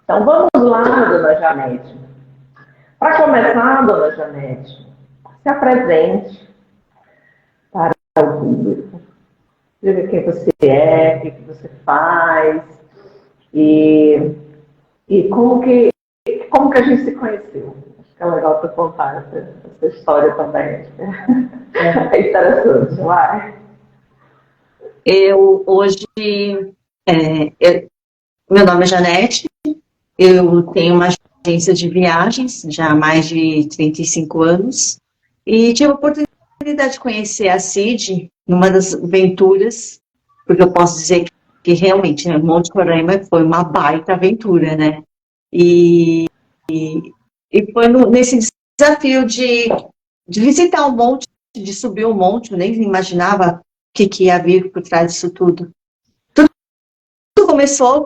Então vamos lá, dona Janete. Para começar, dona Janete, se apresente para o público. Diga quem você é, o que você faz e, e como que a gente se conheceu. Acho que é legal você contar essa história também. É interessante, vai. Eu hoje, meu nome é Janete, eu tenho uma agência de viagens já há mais de 35 anos e tive a oportunidade de conhecer a Cid numa das aventuras, porque eu posso dizer que realmente, né, Monte Roraima foi uma baita aventura, né? E, e foi nesse desafio de visitar o monte, de subir o monte, eu nem imaginava que ia vir por trás disso tudo. Tudo começou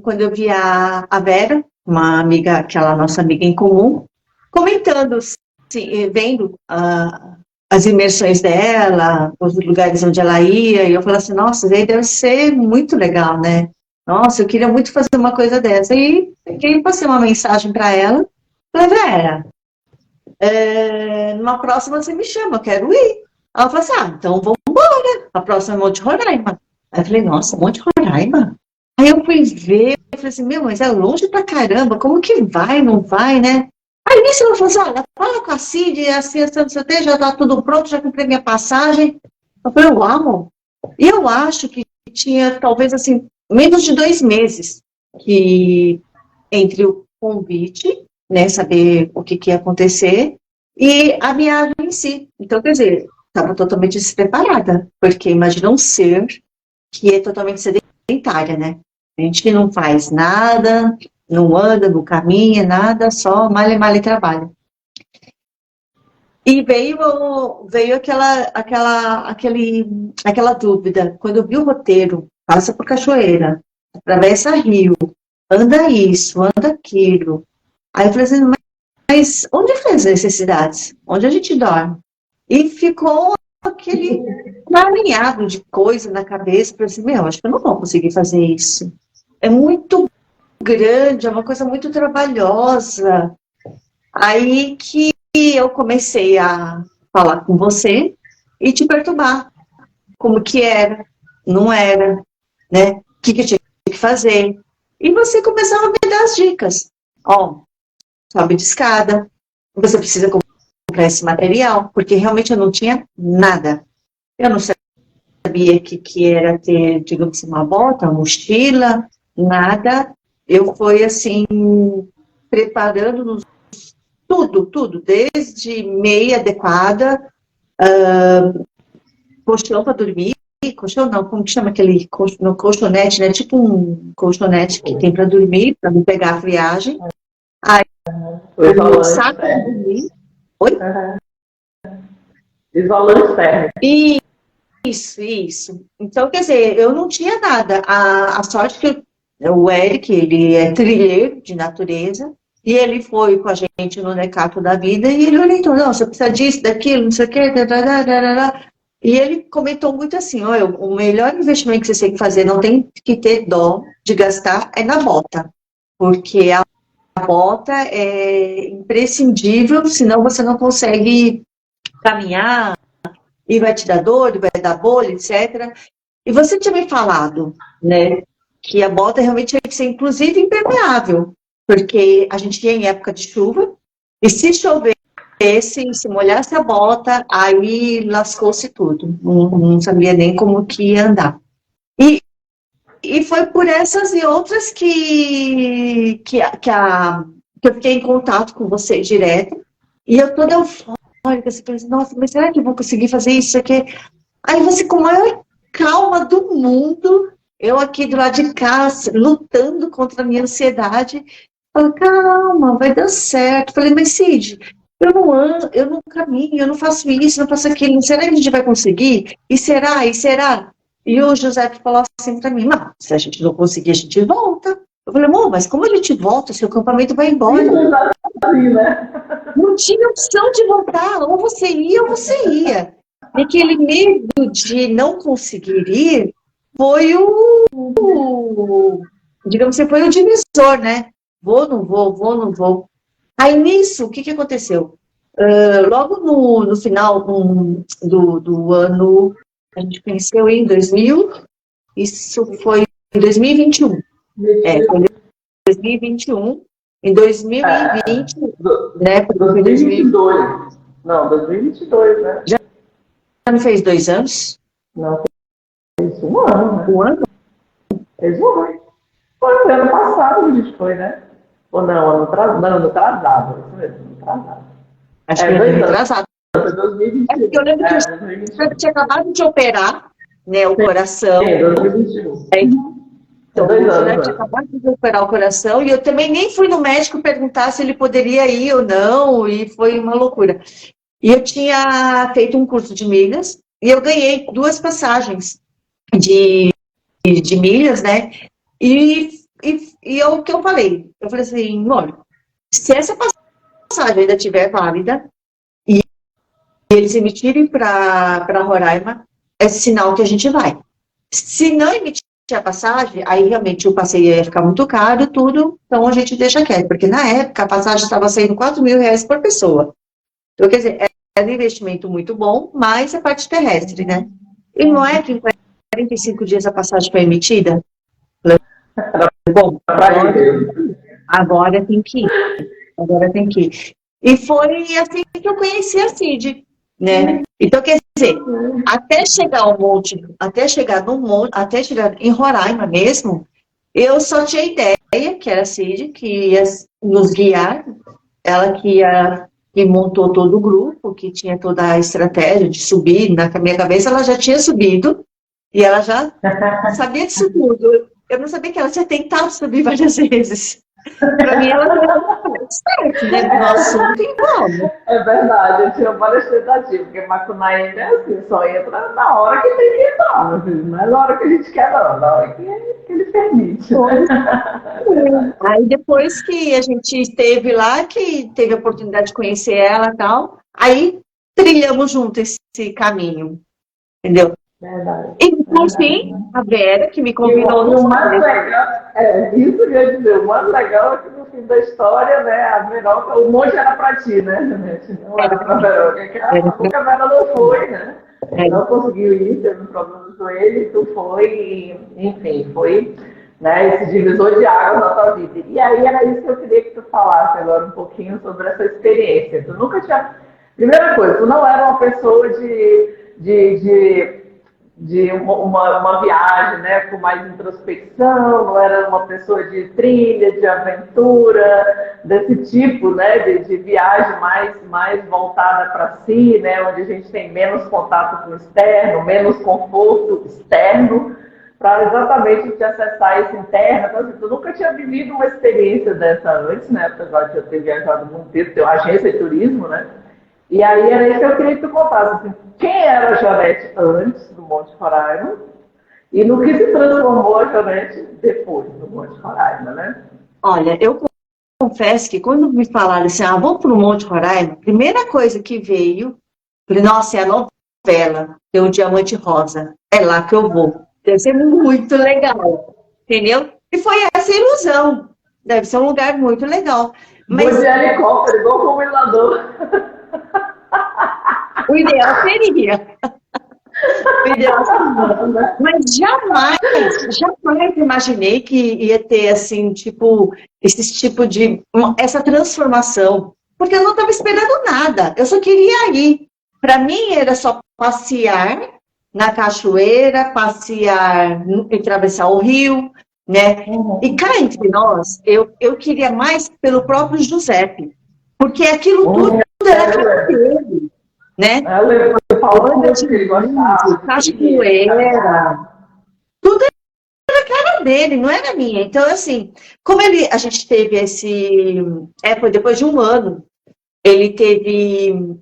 quando eu vi a Vera, uma amiga, aquela nossa amiga em comum, comentando, assim, vendo as imersões dela, os lugares onde ela ia, e eu falei assim, nossa, isso aí deve ser muito legal, né? Nossa, eu queria muito fazer uma coisa dessa. E peguei e passei uma mensagem para ela, falei, Vera, numa próxima você me chama, eu quero ir. Ela falou assim, então vamos embora, a próxima é Monte Roraima. Aí eu falei, nossa, Monte Roraima? Aí eu fui ver, eu falei assim, mas é longe pra caramba, como que vai, não vai, né? Aí nisso ela falou assim, olha, fala com a Cid, assim, já tá tudo pronto, já comprei minha passagem. Eu falei, uau! E eu acho que tinha, talvez, assim, menos de 2 meses que entre o convite, né, saber o que ia acontecer, e a viagem em si. Então, quer dizer, estava totalmente despreparada, porque imagina um ser que é totalmente sedentária, né? A gente que não faz nada, não anda, não caminha, nada, só malha e trabalha. E veio aquela dúvida. Quando eu vi o roteiro, passa por cachoeira, atravessa rio, anda isso, anda aquilo. Aí eu falei assim, mas onde faz as necessidades? Onde a gente dorme? E ficou aquele emaranhado de coisa na cabeça, falei assim, acho que eu não vou conseguir fazer isso. É muito grande, é uma coisa muito trabalhosa. Aí que eu comecei a falar com você e te perturbar. Como que era, não era, né? O que eu tinha que fazer. E você começava a me dar as dicas. Ó, sobe de escada, você precisa comprar esse material, porque realmente eu não tinha nada. Eu não sabia que era ter, digamos assim, uma bota, uma mochila, nada. Eu fui, assim, preparando tudo, desde meia adequada, colchão para dormir, colchão não, como que chama aquele colchonete, né? Tipo um colchonete que tem para dormir, para não pegar a friagem. Aí, o saco para dormir. Oi? Isolante térmico. Isso. Então, quer dizer, eu não tinha nada. A sorte que o Eric, ele é trilheiro de natureza, e ele foi com a gente no Necato da vida, e ele orientou, não, você precisa disso, daquilo, não sei o quê, e ele comentou muito assim, olha, o melhor investimento que você tem que fazer, não tem que ter dó de gastar, é na bota, porque a bota é imprescindível, senão você não consegue caminhar, e vai te dar dor, vai dar bolha, etc. E você tinha me falado, né, que a bota realmente tinha que ser, inclusive, impermeável, porque a gente ia em época de chuva, e se chovesse, se molhasse a bota, aí lascou-se tudo. Não sabia nem como que ia andar. E foi por essas e outras que eu fiquei em contato com você direto, e eu toda eufórica, assim, pensei, nossa, mas será que eu vou conseguir fazer isso aqui? Aí você, com a maior calma do mundo, eu aqui do lado de cá, lutando contra a minha ansiedade, falei, calma, vai dar certo. Falei, mas Cid, eu não ando, eu não caminho, eu não faço isso, não faço aquilo, será que a gente vai conseguir? E será? E será? E o José falou assim para mim, mas se a gente não conseguir, a gente volta. Eu falei, amor, mas como a gente volta se o acampamento vai embora? Não tinha opção de voltar, ou você ia ou você ia. E aquele medo de não conseguir ir foi digamos assim, foi o divisor, né? vou, não vou, vou, não vou. Aí nisso, o que aconteceu? Logo no final do ano, a gente conheceu em 2000, isso foi em 2021. Foi em 2021. Em 2020, né? 2022. Não, 2022, né? Já não fez 2 anos? Não, fez 1 ano, né? 1 ano? Fez 1 ano. Foi ano passado que a gente foi, né? Ou não, ano atrasado. Isso mesmo, ano atrasado. Acho que ano atrasado. Foi 2021. É porque eu lembro que eu tinha acabado de operar, né, o coração. Sim, 2021. Então, 2 o anos, Fernando tinha acabado de operar o coração e eu também nem fui no médico perguntar se ele poderia ir ou não, e foi uma loucura. E eu tinha feito um curso de milhas e eu ganhei 2 passagens de milhas, né? O que eu falei assim, olha, se essa passagem ainda estiver válida e eles emitirem para Roraima, é sinal que a gente vai. Se não emitir a passagem, aí realmente o passeio ia ficar muito caro, tudo, então a gente deixa quieto, porque na época a passagem estava saindo R$ 4.000 por pessoa. Então, quer dizer, era um investimento muito bom, mais a parte terrestre, né? E não é que em 45 dias a passagem foi emitida? Bom, agora tem que ir. Agora tem que ir. E foi assim que eu conheci a Cid, né? Então, quer dizer, até chegar em Roraima mesmo, eu só tinha ideia que era a Cid, que ia nos guiar, ela que montou todo o grupo, que tinha toda a estratégia de subir, na minha cabeça ela já tinha subido, e ela já sabia disso tudo. Eu não sabia que ela tinha tentado subir várias vezes. Para mim, ela não era certo, né? No assunto, então. É verdade, eu tinha várias tentativas, porque Macunaíma é assim, só entra na hora que tem que entrar, meu filho. Não é na hora que a gente quer, não, na hora que ele permite. Aí depois que a gente esteve lá, que teve a oportunidade de conhecer ela e tal, aí trilhamos junto esse caminho, entendeu? Verdade. E por fim, a Vera, que me convidou no mais legal, isso que eu ia dizer, o mais legal é que no fim da história, né, a Veroca, o monte era pra ti, né, Janete? Não era pra Veroca, que a Vera não foi, né? Não conseguiu ir, teve um problema no joelho, tu foi, e, enfim, foi, né, esse divisor de águas na tua vida. E aí era isso que eu queria que tu falasse agora um pouquinho sobre essa experiência. Tu nunca tinha... Primeira coisa, tu não era uma pessoa de uma viagem, né, com mais introspecção, não era uma pessoa de trilha, de aventura, desse tipo, né, de viagem mais voltada para si, né, onde a gente tem menos contato com o externo, menos conforto externo, para exatamente te acessar esse interno. Então, assim, tu nunca tinha vivido uma experiência dessa antes, né, apesar de eu ter viajado muito tempo, ter uma agência de turismo, né. E aí era isso que eu queria que tu contasse, assim, quem era a Janete antes do Monte Roraima e no que se transformou a Janete depois do Monte Roraima, né? Olha, eu confesso que quando me falaram assim, vamos para o Monte Roraima, a primeira coisa que veio, falei, nossa, é a novela, é o Diamante Rosa, é lá que eu vou, deve ser muito legal, entendeu? E foi essa ilusão, deve ser um lugar muito legal. Mas... Vou de helicóptero, igual o combinador. O ideal seria. Mas jamais imaginei que ia ter, assim, tipo, essa transformação. Porque eu não estava esperando nada. Eu só queria ir. Para mim, era só passear na cachoeira, passear e atravessar o rio, né? E cá entre nós, eu queria mais pelo próprio Giuseppe. Porque aquilo tudo era cara dele. Né? Cachoeira, tudo era cara dele, não era minha. Então, assim, como a gente teve foi depois de 1 ano, ele teve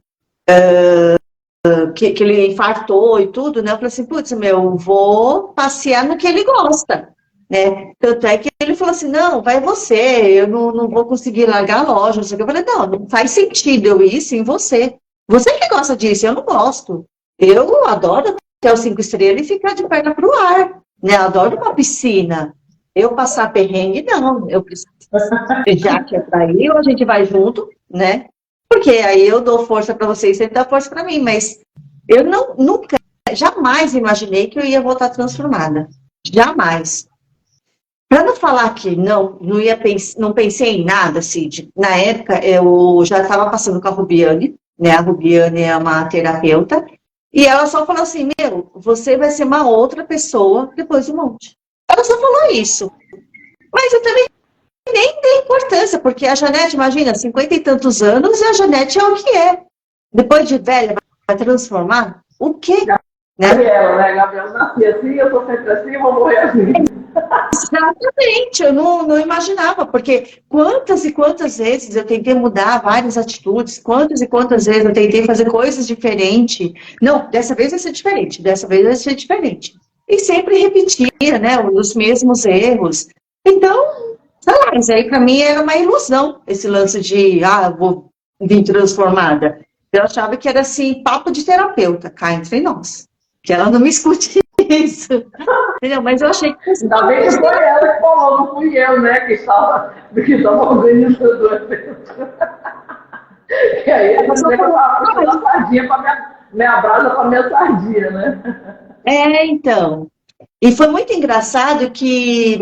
que ele infartou e tudo, né? Eu falei assim, putz, eu vou passear no que ele gosta, né? Tanto é que ele falou assim, não, vai você, eu não vou conseguir largar a loja, não sei o que. Eu falei, não faz sentido eu ir sem você. Você que gosta disso, eu não gosto. Eu adoro ter os 5 estrelas e ficar de perna pro ar, né? Adoro uma piscina. Eu passar perrengue, não. Eu preciso, já que é pra ir, ou a gente vai junto, né? Porque aí eu dou força para vocês, você dá força para mim, mas eu nunca, jamais imaginei que eu ia voltar transformada. Jamais. Para não falar que não pensei em nada, Cid. Na época, eu já estava passando com a Rubiane, né? A Rubiane é uma terapeuta, e ela só falou assim, você vai ser uma outra pessoa depois do monte. Ela só falou isso. Mas eu também nem dei importância, porque a Janete, imagina, 50 e tantos anos, e a Janete é o que é. Depois de velha, vai transformar? O quê? Gabriela, né? Gabriela nasci assim, eu tô sempre assim, eu vou morrer assim. Exatamente, eu não imaginava, porque quantas e quantas vezes eu tentei mudar várias atitudes, quantas e quantas vezes eu tentei fazer coisas diferentes. Não, dessa vez vai ser diferente, dessa vez vai ser diferente. E sempre repetia, né, os mesmos erros. Então, sei lá, isso aí para mim era uma ilusão, esse lance de, vou vir transformada. Eu achava que era assim, papo de terapeuta, cá entre nós. Que ela não me escute isso. Entendeu? Mas eu achei que fosse. Ainda bem que foi ela que falou, não fui eu, né? Que estava organizando o evento. E aí, eu dizer que eu estava puxando a sardinha para minha brasa para minha sardinha, né? Então. E foi muito engraçado que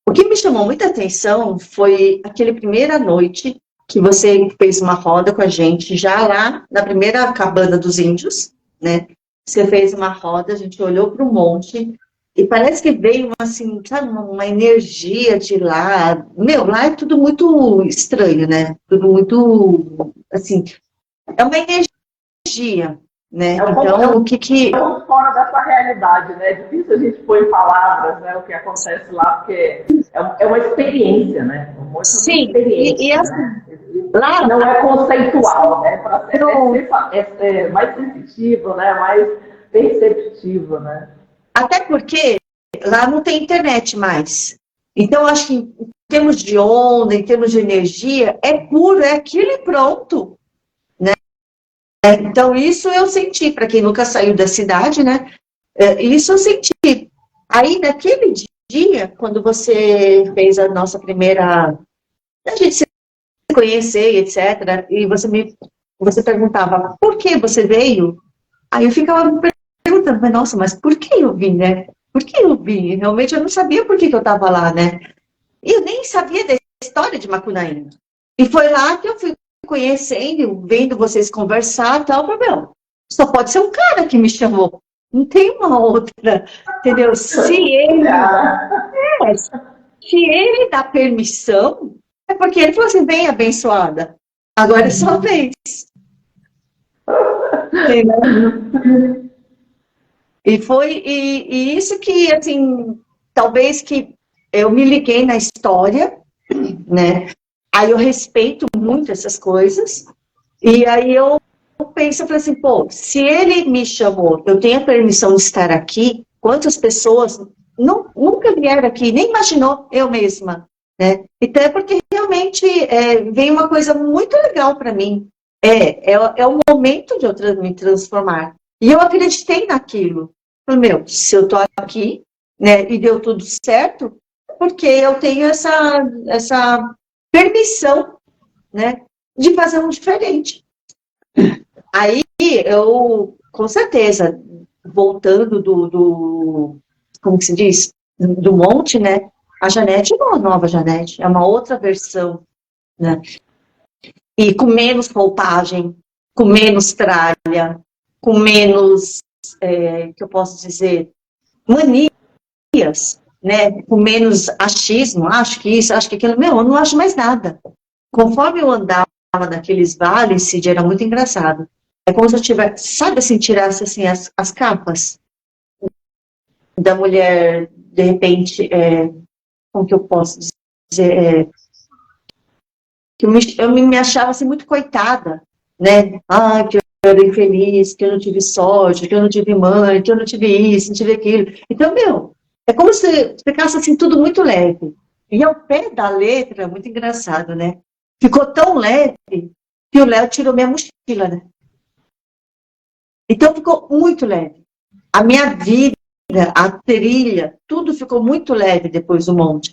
o que me chamou muita atenção foi aquele primeira noite que você fez uma roda com a gente, já lá na primeira cabana dos índios, né? Você fez uma roda, a gente olhou para o monte, e parece que veio, assim, sabe, uma energia de lá. Lá é tudo muito estranho, né? Tudo muito, assim, é uma energia, né? Então, o que... fora dessa realidade, né? É difícil a gente pôr em palavras, né, o que acontece lá, porque é uma experiência, né? Sim, experiência, assim, né? lá... Não é conceitual, né? Para ser mais sensitivo, né? Mais perceptivo, né? Até porque lá não tem internet mais. Então, acho que em termos de onda, em termos de energia, é puro, é aquilo e pronto. Né? Então, isso eu senti, para quem nunca saiu da cidade, né? Isso eu senti. Aí, naquele dia, quando você fez a nossa primeira... A gente se conhecer, etc., e você perguntava, por que você veio? Aí eu ficava perguntando, nossa, mas por que eu vim, né? Por que eu vim? Realmente eu não sabia por que eu estava lá, né? E eu nem sabia da história de Macunaíma. E foi lá que eu fui conhecendo, vendo vocês conversar e tal, meu, só pode ser um cara que me chamou. Não tem uma outra, entendeu? Se ele dá permissão, é porque ele falou assim, bem abençoada. Agora é sua vez. Entendeu? E isso que, assim, talvez que eu me liguei na história, né? Aí eu respeito muito essas coisas, e aí eu penso, eu falei assim, se ele me chamou, eu tenho a permissão de estar aqui, quantas pessoas nunca vieram aqui, nem imaginou eu mesma, né? Então é porque realmente vem uma coisa muito legal para mim, é o momento de eu me transformar. E eu acreditei naquilo. Falei, se eu tô aqui, né, e deu tudo certo, porque eu tenho essa permissão, né, de fazer um diferente. Aí, eu, com certeza, voltando como que se diz? Do monte, né, a Janete é uma nova Janete, é uma outra versão, né, e com menos roupagem, com menos tralha, com menos, que eu posso dizer, manias, né, com menos achismo, acho que isso, acho que aquilo, eu não acho mais nada. Conforme eu andava naqueles vales, Cid, era muito engraçado. É como se eu tivesse, sabe assim, tirasse assim, as capas da mulher, de repente, como que eu posso dizer, que eu me achava assim muito coitada, né? Que eu era infeliz, que eu não tive sorte, que eu não tive mãe, que eu não tive isso, não tive aquilo. Então, é como se ficasse assim tudo muito leve. E ao pé da letra, muito engraçado, né? Ficou tão leve que o Léo tirou minha mochila, né? Então ficou muito leve. A minha vida a trilha, tudo ficou muito leve depois do monte.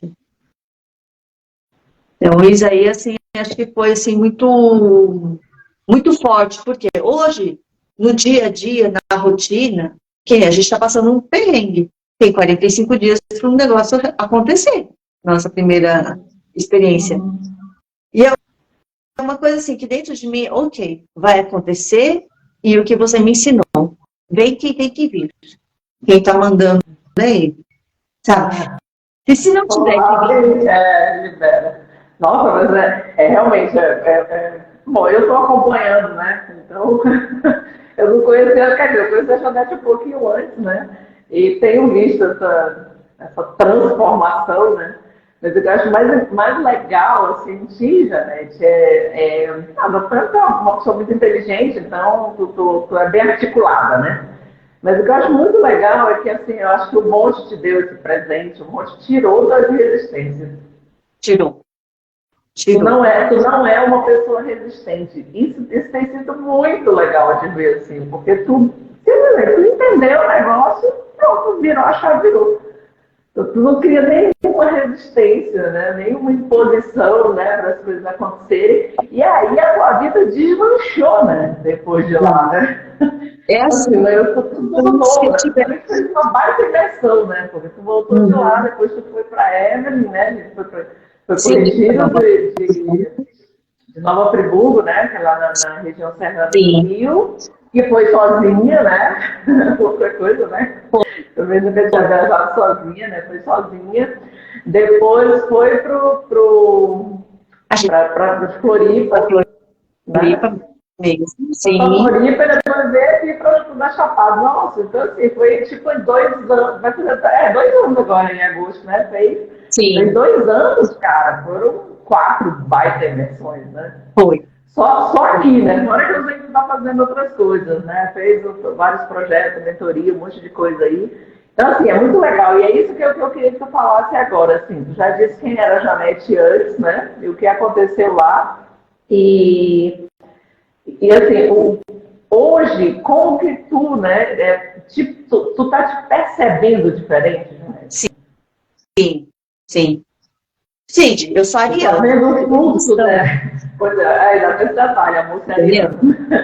Então, isso aí, assim, acho que foi, assim, muito, muito forte, porque hoje, no dia a dia, na rotina, que a gente está passando um perrengue. Tem 45 dias para um negócio acontecer, nossa primeira experiência. E é uma coisa assim, que dentro de mim, ok, vai acontecer, e o que você me ensinou, vem quem tem que vir. Quem está mandando aí, sabe? E se não tiver que vir... Libera. Nossa, mas realmente, bom, eu estou acompanhando, né? Então, eu não conhecia, quer dizer, eu conheci a Janete um pouquinho antes, né? E tenho visto essa transformação, né? Mas o que eu acho mais legal, assim, em ti, Janete, você é uma pessoa muito inteligente, então tu é bem articulada, né? Mas o que eu acho muito legal é que, assim, eu acho que o monte te deu esse presente, o monte tirou das resistências. Tirou. Tu não é uma pessoa resistente. Isso tem sido muito legal de ver, assim, porque tu entendeu o negócio, pronto, virou a chave, virou. Tu não cria nenhuma resistência, né? Nenhuma imposição, né, para as coisas acontecerem. E aí a tua vida desmanchou, né? Depois de lá, né? É assim, eu tô tudo novo, né? Também foi uma baita imersão, né? Porque tu voltou de lá, depois tu foi para Evelyn, né? Foi pro retiro de Nova Friburgo, né? Que é lá na região serrana do Rio. E foi sozinha, né? Outra coisa, né? Talvez nunca tinha viajado sozinha, né? Foi sozinha. Depois foi para Floripa. Floripa mesmo. Sim. Floripa e depois veio aqui para estudar Chapado. Nossa, então assim, foi tipo 2 anos. Vai fazer 2 anos agora em agosto, né? Fez 2 anos, cara. Foram 4 baita imersões, né? Foi. Só aqui, né? Fora que eu sempre tá fazendo outras coisas, né? Fez vários projetos, mentoria, um monte de coisa aí. Então, assim, é muito legal. E é isso que eu queria que tu falasse agora, assim. Tu já disse quem era a Janete antes, né? E o que aconteceu lá. E assim, hoje, como que tu, né? Tu tá te percebendo diferente, né? Sim. Sim, eu sou ariana. Tá vendo o fluxo, né? Pois ainda tem esse detalhe, a moça é ariana.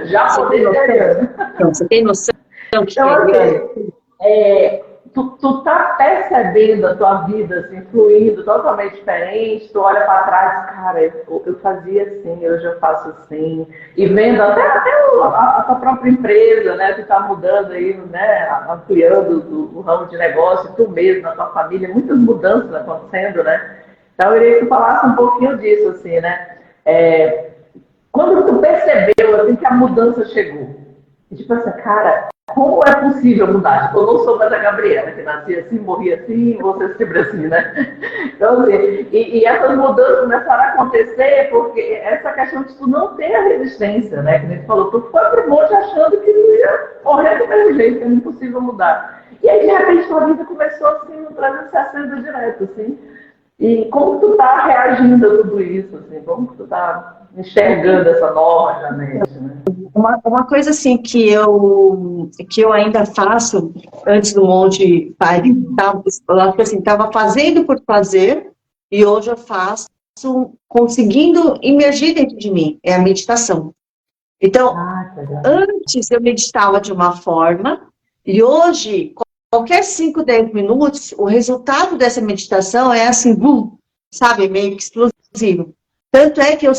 Já poder ser ariana. Então, você tem noção que então, assim, tu tá percebendo a tua vida, assim, fluindo totalmente diferente, tu olha para trás, cara, eu fazia assim, hoje eu faço assim, e vendo até a tua própria empresa, né, tu tá mudando aí, né, ampliando o ramo de negócio, tu mesmo, na tua família, muitas mudanças acontecendo, né, então eu queria que tu falasse um pouquinho disso, assim, né, quando tu percebeu, assim, que a mudança chegou, tipo assim, cara, como é possível mudar? Tipo, eu não sou mais a Gabriela, que nascia assim, morria assim, você sempre assim, né? Então, assim, e essas mudanças começaram a acontecer porque essa questão de tu não ter a resistência, né? Que a gente falou, tu foi pro monte achando que ia morrer do mesmo jeito, que é impossível mudar. E aí, de repente, tua vida começou assim, no 360 direto, assim. E como tu tá reagindo a tudo isso, assim? Como tu tá enxergando essa nova Janete, né? Uma coisa assim que eu ainda faço antes do monte estava fazendo por fazer e hoje eu faço conseguindo imergir dentro de mim, é a meditação. Então, antes eu meditava de uma forma e hoje, qualquer 5, 10 minutos, o resultado dessa meditação é assim, boom, sabe, meio que explosivo. Tanto é que eu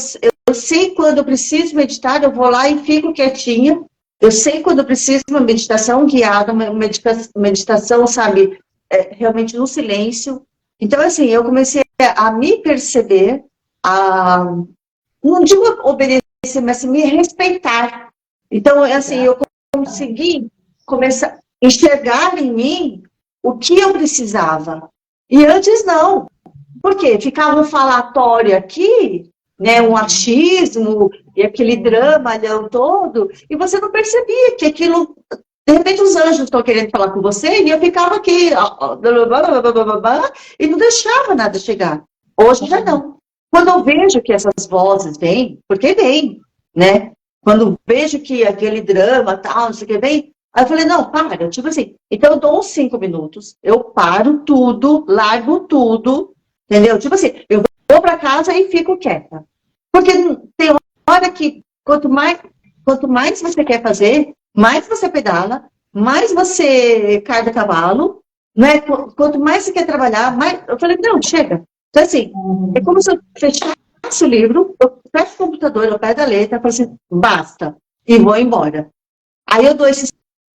sei quando eu preciso meditar, eu vou lá e fico quietinha. Eu sei quando eu preciso de uma meditação guiada, uma meditação, sabe, realmente no silêncio. Então, assim, eu comecei a me perceber, não digo obedecer, mas assim, me respeitar. Então, assim, eu consegui começar a enxergar em mim o que eu precisava. E antes não. Por quê? Ficava um falatório aqui, né, um achismo, e aquele dramalhão todo, e você não percebia que aquilo, de repente os anjos estão querendo falar com você, e eu ficava aqui, e não deixava nada chegar. Hoje já não. Quando eu vejo que essas vozes vêm, porque vêm, né? Quando vejo que aquele drama, tal, não sei o que vem, Aí eu falei, não, para, tipo assim, então eu dou uns 5 minutos, eu paro tudo, largo tudo, entendeu? Tipo assim, eu vou para casa e fico quieta. Porque tem hora que quanto mais você quer fazer, mais você pedala, mais você carga cavalo, né? Quanto mais você quer trabalhar, mais. Eu falei, não, chega. Então, assim, é como se eu fechasse o livro, eu fecho o computador, eu pego a letra, eu falo assim, basta, e vou embora. Aí eu dou esses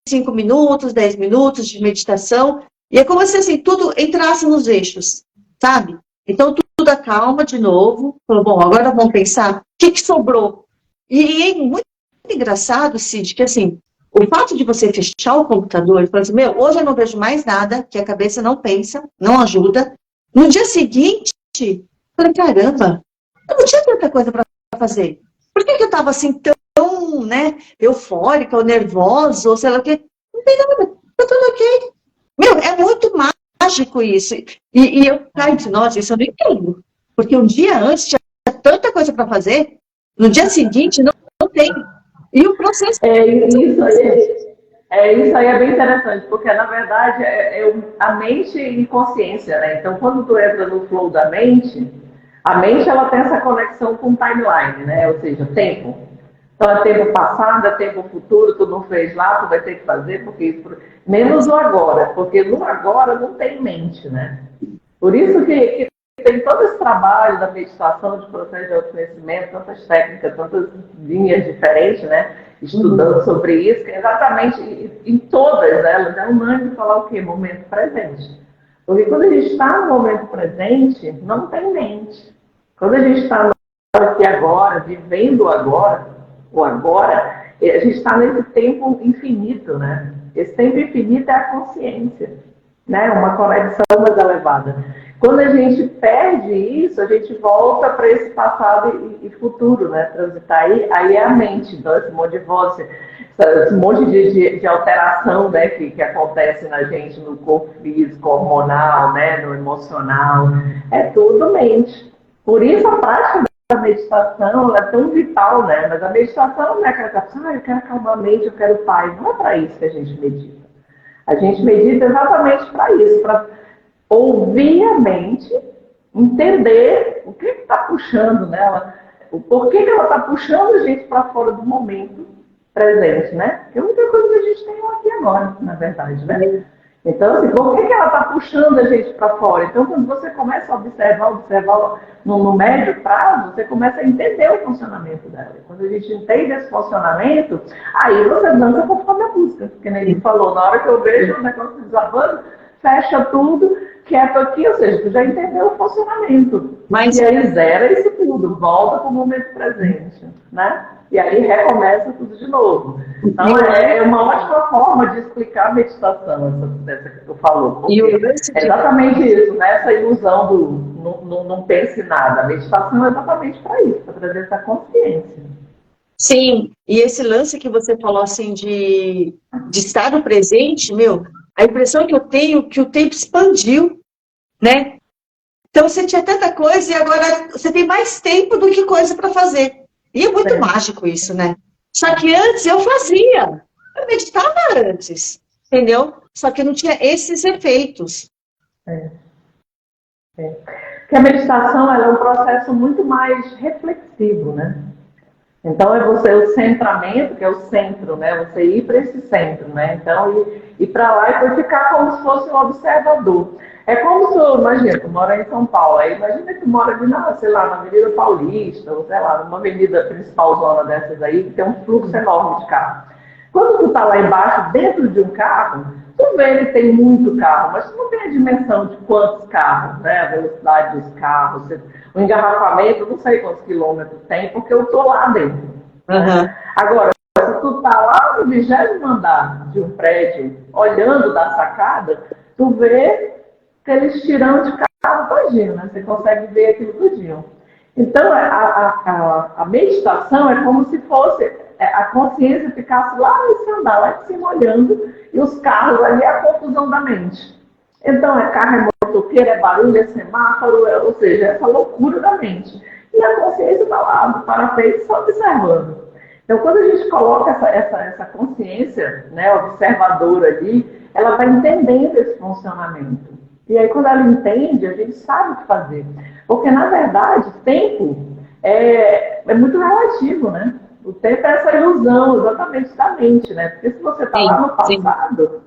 5 minutos, 10 minutos de meditação, e é como se assim, tudo entrasse nos eixos, sabe? Então tudo acalma de novo, falou, bom, agora vamos pensar, o que sobrou? E é muito engraçado, Cid, que assim, o fato de você fechar o computador e falar assim, meu, hoje eu não vejo mais nada, que a cabeça não pensa, não ajuda. No dia seguinte, eu falei, caramba, eu não tinha tanta coisa para fazer. Por que eu estava assim tão, né, eufórica ou nervosa, ou sei lá o quê? Não tem nada, tá tudo ok. Meu, é muito mágico isso. E eu caio de nós, isso eu não entendo. Porque um dia antes tinha tanta coisa para fazer, no dia seguinte não tem. E o processo. Isso aí é bem interessante, porque na verdade a mente e consciência, né? Então, quando tu entra no flow da mente, a mente ela tem essa conexão com o timeline, né? Ou seja, tempo. Então, é tempo passado, é tempo futuro, tu não fez lá, tu vai ter que fazer, porque menos o agora, porque no agora não tem mente, né? Por isso que tem todo esse trabalho da meditação, de processo de autoconhecimento, tantas técnicas, tantas linhas diferentes, né? Estudando sobre isso, que exatamente em todas elas é unânime falar o quê? Momento presente. Porque quando a gente está no momento presente, não tem mente. Quando a gente está no aqui agora, vivendo agora, o agora, a gente está nesse tempo infinito, né? Esse tempo infinito é a consciência, né? Uma conexão mais elevada. Quando a gente perde isso, a gente volta para esse passado e futuro, né? Transitar aí é a mente, então esse monte de voz, esse monte de alteração, né? Que acontece na gente no corpo físico, hormonal, né? No emocional, é tudo mente. Por isso a prática da meditação é tão vital, né? Mas a meditação não é aquela coisa, eu quero acalmar a mente, eu quero paz. Não é para isso que a gente medita. A gente medita exatamente para isso, para ouvir a mente, entender o que está puxando nela, o porquê que ela está puxando a gente para fora do momento presente, né? Porque a única coisa que a gente tem é aqui agora, na verdade, né? Então, assim, por que ela está puxando a gente para fora? Então, quando você começa a observar no médio prazo, você começa a entender o funcionamento dela. Quando a gente entende esse funcionamento, aí você dança conforme a música. Que nem ele falou, na hora que eu vejo o negócio desabando, fecha tudo, quieto aqui, ou seja, tu já entendeu o funcionamento. E aí zera isso tudo, volta para o momento presente, né? E aí recomeça tudo de novo. Então, é uma ótima forma de explicar a meditação, essa que tu falou. Porque é exatamente isso, né? Essa ilusão do não pense nada. A meditação é exatamente para isso, para trazer essa consciência. Sim, e esse lance que você falou, assim, de estar no presente, meu, a impressão que eu tenho é que o tempo expandiu, né? Então, você tinha tanta coisa e agora você tem mais tempo do que coisa para fazer. E é muito mágico isso, né? Só que antes eu fazia. Eu meditava antes, entendeu? Só que não tinha esses efeitos. Porque a meditação ela é um processo muito mais reflexivo, né? Então, é você o centramento, que é o centro, né? Você ir para esse centro, né? Então, ir para lá e ficar como se fosse um observador. É como se, imagina, tu mora em São Paulo, aí imagina que tu mora sei lá, na Avenida Paulista, ou sei lá, numa avenida principal zona dessas aí, que tem um fluxo enorme de carro. Quando tu tá lá embaixo, dentro de um carro, tu vê que tem muito carro, mas tu não tem a dimensão de quantos carros, né? A velocidade dos carros, o engarrafamento, não sei quantos quilômetros tem, porque eu tô lá dentro. Né? Agora, se tu tá lá no 20º andar de um prédio, olhando da sacada, tu vê aqueles tirão de carro todinho, né? Você consegue ver aquilo todinho. Então, a meditação é como se fosse a consciência ficasse lá nesse andar, lá de cima olhando, e os carros ali é a confusão da mente. Então, é carro, é motoqueiro, é barulho, é semáforo, ou seja, essa loucura da mente. E a consciência está lá, do parapeito, só observando. Então, quando a gente coloca essa consciência, né, observadora ali, ela está entendendo esse funcionamento. E aí, quando ela entende, a gente sabe o que fazer. Porque, na verdade, tempo é muito relativo, né? O tempo é essa ilusão, exatamente, da mente, né? Porque se você está lá no passado,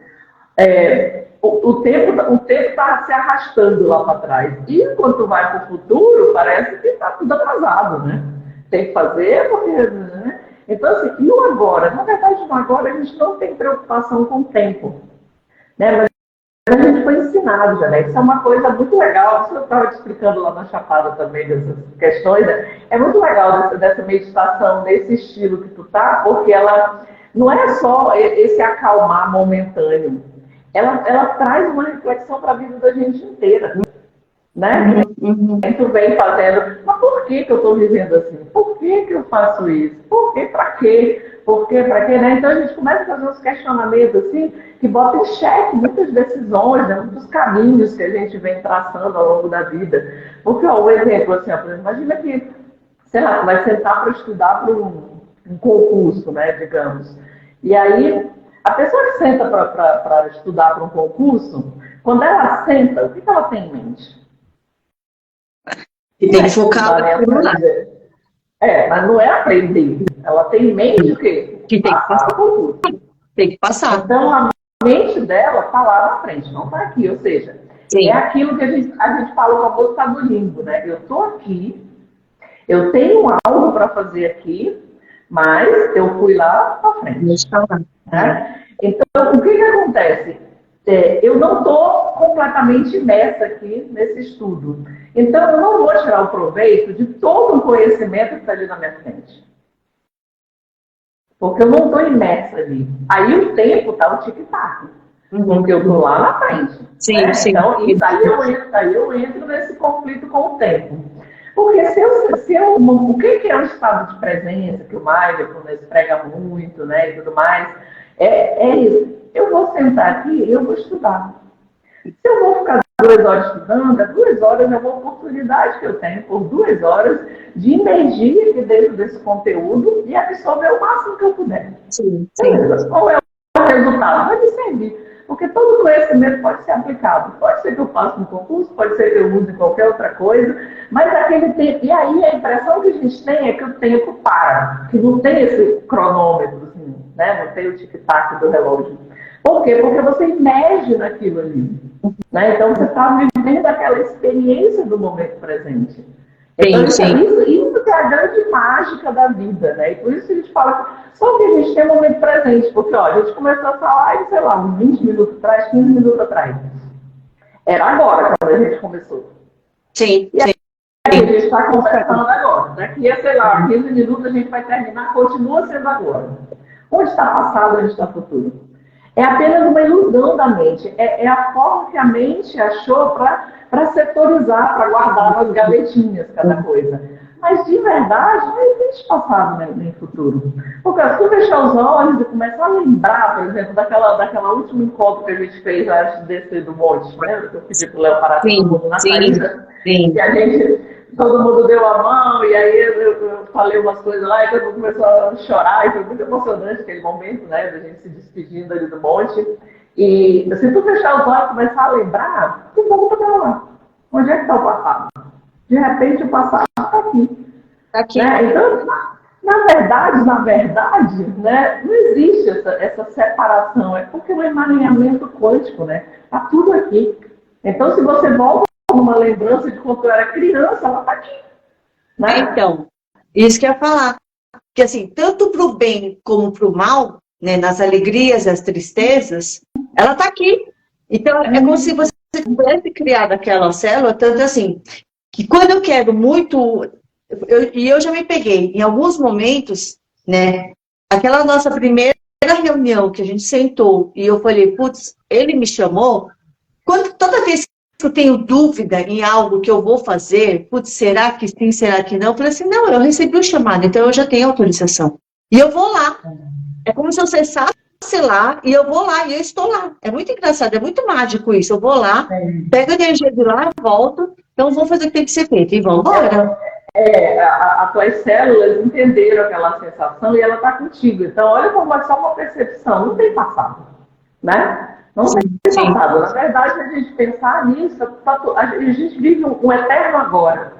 o tempo está se arrastando lá para trás. E quando vai para o futuro, parece que está tudo atrasado, né? Tem que fazer, porque... Né? Então, assim, e o agora? Na verdade, no agora a gente não tem preocupação com o tempo. Né? Mas a gente foi ensinado, já, né? Isso é uma coisa muito legal. Isso eu estava te explicando lá na Chapada também, dessas questões. Né? É muito legal dessa meditação, desse estilo que tu tá, porque ela não é só esse acalmar momentâneo. Ela traz uma reflexão para a vida da gente inteira. Né? Tu vem fazendo, mas por que eu estou vivendo assim? Por que eu faço isso? Por que? Para quê? Por quê? Para quê? Né? Então a gente começa a fazer uns questionamentos assim, que botam em xeque muitas decisões, né? Muitos caminhos que a gente vem traçando ao longo da vida. Porque, ó, um exemplo assim, ó, por exemplo, imagina que, sei lá, vai sentar para estudar para um concurso, né, digamos. E aí, a pessoa que senta para estudar para um concurso, quando ela senta, o que ela tem em mente? E tem que focar naquilo lá. Mas não é aprender. Ela tem em mente o quê? Que tem que passar. Tem que passar. Então, a mente dela está lá na frente, não está aqui. Ou seja, é aquilo que a gente fala com a moça do limbo, né? Eu estou aqui, eu tenho algo para fazer aqui, mas eu fui lá para frente. Né? Então, o que acontece? Eu não estou completamente imersa aqui nesse estudo. Então, eu não vou tirar o proveito de todo o conhecimento que está ali na minha frente. Porque eu não estou imersa ali. Aí o tempo está o tic-tac. Porque eu estou lá na frente. Sim, né? sim. Então, isso aí eu entro nesse conflito com o tempo. Porque o que é um estado de presença, que o Mindfulness prega muito, né, e tudo mais, é isso. Eu vou sentar aqui e eu vou estudar. Se eu vou ficar 2 horas estudando, 2 horas é uma oportunidade que eu tenho, por 2 horas, de imergir aqui dentro desse conteúdo e absorver o máximo que eu puder. Sim. Qual é o resultado? Vai me servir. Porque todo conhecimento pode ser aplicado. Pode ser que eu faça no concurso, pode ser que eu use em qualquer outra coisa, mas aquele tempo... E aí a impressão que a gente tem é que o tempo para, que não tem esse cronômetro, assim, né? Não tem o tic-tac do relógio. Por quê? Porque você imerge naquilo ali. Né? Então, você está vivendo aquela experiência do momento presente. Então, isso que é a grande mágica da vida. Né? E por isso que a gente fala só que a gente tem o momento presente. Porque, ó, a gente começou essa live, sei lá, uns 20 minutos atrás, 15 minutos atrás. Era agora quando a gente começou. Sim, e aí, a gente está conversando agora. Daqui a, sei lá, 15 minutos a gente vai terminar, continua sendo agora. Onde está passado, onde está futuro? É apenas uma ilusão da mente. É a forma que a mente achou para setorizar, para guardar nas gavetinhas cada coisa. Mas, de verdade, não existe passado nem futuro. Porque se tu fechar os olhos e começar a lembrar, por exemplo, daquela última encontro que a gente fez antes de descer do monte, né? Que eu pedi para o Léo parar todo mundo na saída. E a gente... Todo mundo deu a mão, e aí eu falei umas coisas lá, e todo mundo começou a chorar, e foi muito emocionante aquele momento, né, da gente se despedindo ali do monte. E se tu fechar os olhos e começar a lembrar, tu volta pra lá. Onde é que está o passado? De repente o passado está aqui. Né? Então, na verdade, né, não existe essa separação, é porque o emaranhamento quântico, né, está tudo aqui. Então, se você volta uma lembrança de quando eu era criança, ela está aqui. Né? Então, isso que eu ia falar. Porque assim, tanto para o bem como para o mal, né, nas alegrias e as tristezas, ela está aqui. Então, é como se você tivesse criado aquela célula, tanto assim, que quando eu quero muito... eu já me peguei, em alguns momentos, né, aquela nossa primeira reunião que a gente sentou, e eu falei, putz, ele me chamou, toda vez que eu tenho dúvida em algo que eu vou fazer, putz, será que sim, será que não? Eu falei assim, não, eu recebi o chamado, então eu já tenho autorização. E eu vou lá. É como se eu cessasse lá, e eu vou lá, e eu estou lá. É muito engraçado, é muito mágico isso. Eu vou lá, pego a energia de lá, volto, então vou fazer o que tem que ser feito, e vamos embora. as tuas células entenderam aquela sensação e ela está contigo. Então, olha como é só uma percepção, não tem passado, né? Não tem sim, passado. Na verdade, a gente pensar nisso, a gente vive um eterno agora.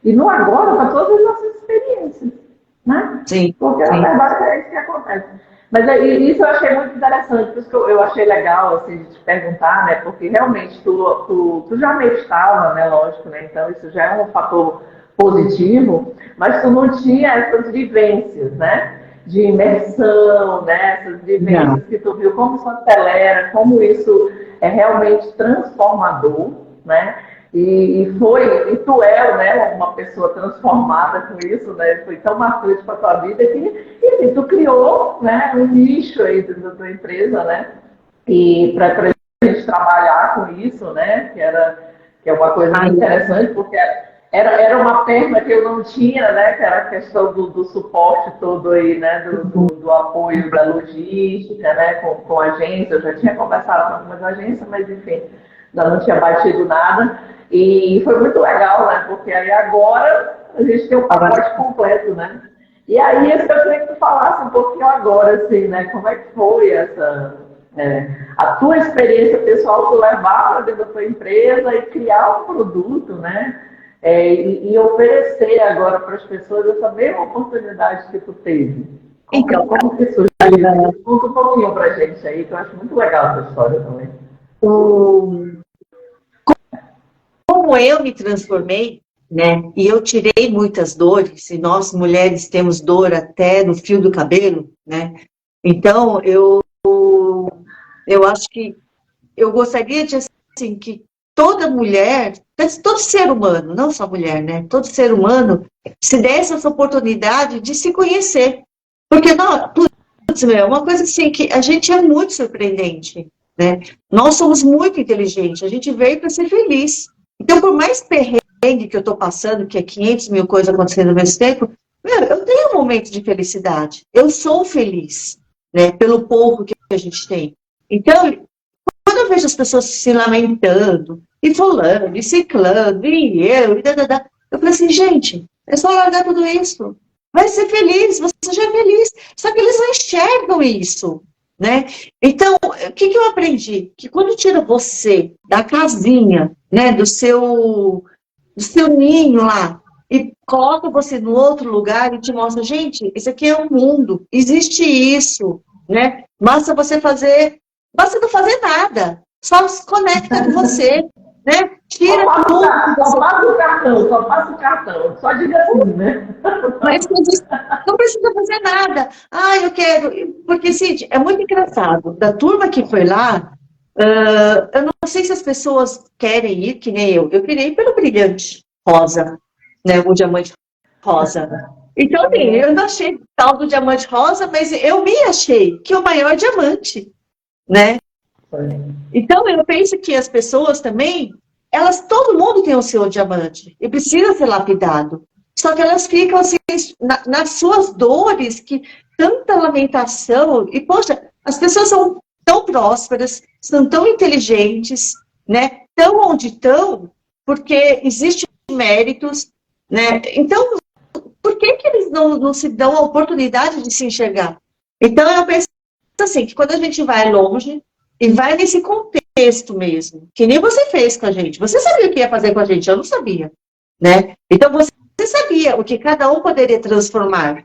E no agora, para todas as nossas experiências, né? sim, Porque, na sim. verdade, é isso que acontece. Mas isso eu achei muito interessante, por isso que eu achei legal, assim, de te perguntar, né? Porque realmente tu já meditava, né? Lógico, né? Então isso já é um fator positivo, mas tu não tinha essas vivências, né? De imersão, né? Essas Não. vivências que tu viu como isso acelera, como isso é realmente transformador, né? E tu é, né, uma pessoa transformada com isso, né? Foi tão marcante para a tua vida que, enfim, tu criou, né, um nicho aí da tua empresa, né? E para a gente trabalhar com isso, né? Que é uma coisa Ai, muito interessante, porque era uma perna que eu não tinha, né? Que era a questão do suporte todo aí, né? Do apoio da logística, né? Com a agência. Eu já tinha conversado com algumas agências, mas enfim, ainda não tinha batido nada. E foi muito legal, né? Porque aí agora a gente tem um pacote completo, né? E aí eu queria que tu falasse um pouquinho agora, assim, né? Como é que foi a tua experiência pessoal, tu levar para dentro da tua empresa e criar um produto, né? E oferecer agora para as pessoas essa mesma oportunidade que tu teve. então, Como que surgiu isso? Conta um pouquinho para a gente aí, que eu acho muito legal essa história também. o, como eu me transformei, né? E eu tirei muitas dores, e nós mulheres temos dor até no fio do cabelo, né? Então, eu acho que eu gostaria de, assim, que toda mulher, todo ser humano, não só mulher, né? Todo ser humano se desse essa oportunidade de se conhecer. Porque, não, putz, é uma coisa assim, que a gente é muito surpreendente, né? Nós somos muito inteligentes, a gente veio para ser feliz. Então, por mais perrengue que eu estou passando, que é 500 mil coisas acontecendo ao mesmo tempo, meu, eu tenho um momento de felicidade. Eu sou feliz, né? Pelo pouco que a gente tem. Então, quando eu vejo as pessoas se lamentando, e fulano, e ciclano, e eu falei assim, gente, é só largar tudo isso. Vai ser feliz, você já é feliz. Só que eles não enxergam isso, né? Então, o que eu aprendi? Que quando tira você da casinha, né, do seu ninho lá, e coloca você no outro lugar e te mostra, gente, isso aqui é um mundo, existe isso, né? Basta não fazer nada, só se conecta com você, né? Tira tudo que Só você passa o cartão, só passa o cartão. Só diga assim, né? mas não precisa fazer nada. Ah, eu quero. Porque, Cid, é muito engraçado. Da turma que foi lá, eu não sei se as pessoas querem ir, que nem eu. Eu queria ir pelo brilhante rosa, né? O diamante rosa. Então, assim, eu não achei tal do diamante rosa, mas eu me achei que é o maior diamante, né? Então, eu penso que as pessoas também, todo mundo tem o seu diamante e precisa ser lapidado. Só que elas ficam assim, nas suas dores, que tanta lamentação. E, poxa, as pessoas são tão prósperas, são tão inteligentes, né? Tão onde estão, porque existem méritos, né? Então, por que eles não se dão a oportunidade de se enxergar? Então, eu penso assim, que quando a gente vai longe, e vai nesse contexto mesmo, que nem você fez com a gente. Você sabia o que ia fazer com a gente, eu não sabia, né? Então, você sabia o que cada um poderia transformar.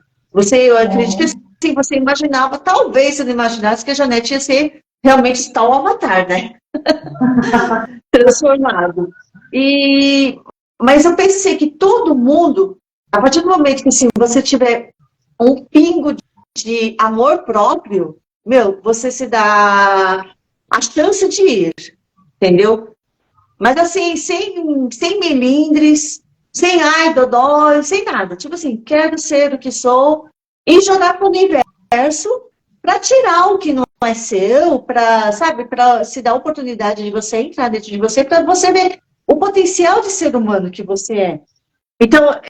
Eu acredito que assim, você imaginava, talvez você não imaginasse que a Janete ia ser realmente tal avatar, né? Transformado. Mas eu pensei que todo mundo, a partir do momento que assim, você tiver um pingo de amor próprio, meu, você se dá a chance de ir, entendeu? Mas assim, sem melindres, sem ai, dodói, sem nada. Tipo assim, quero ser o que sou e jogar para o universo para tirar o que não é seu, para, sabe, para se dar a oportunidade de você entrar dentro de você, para você ver o potencial de ser humano que você é. Então,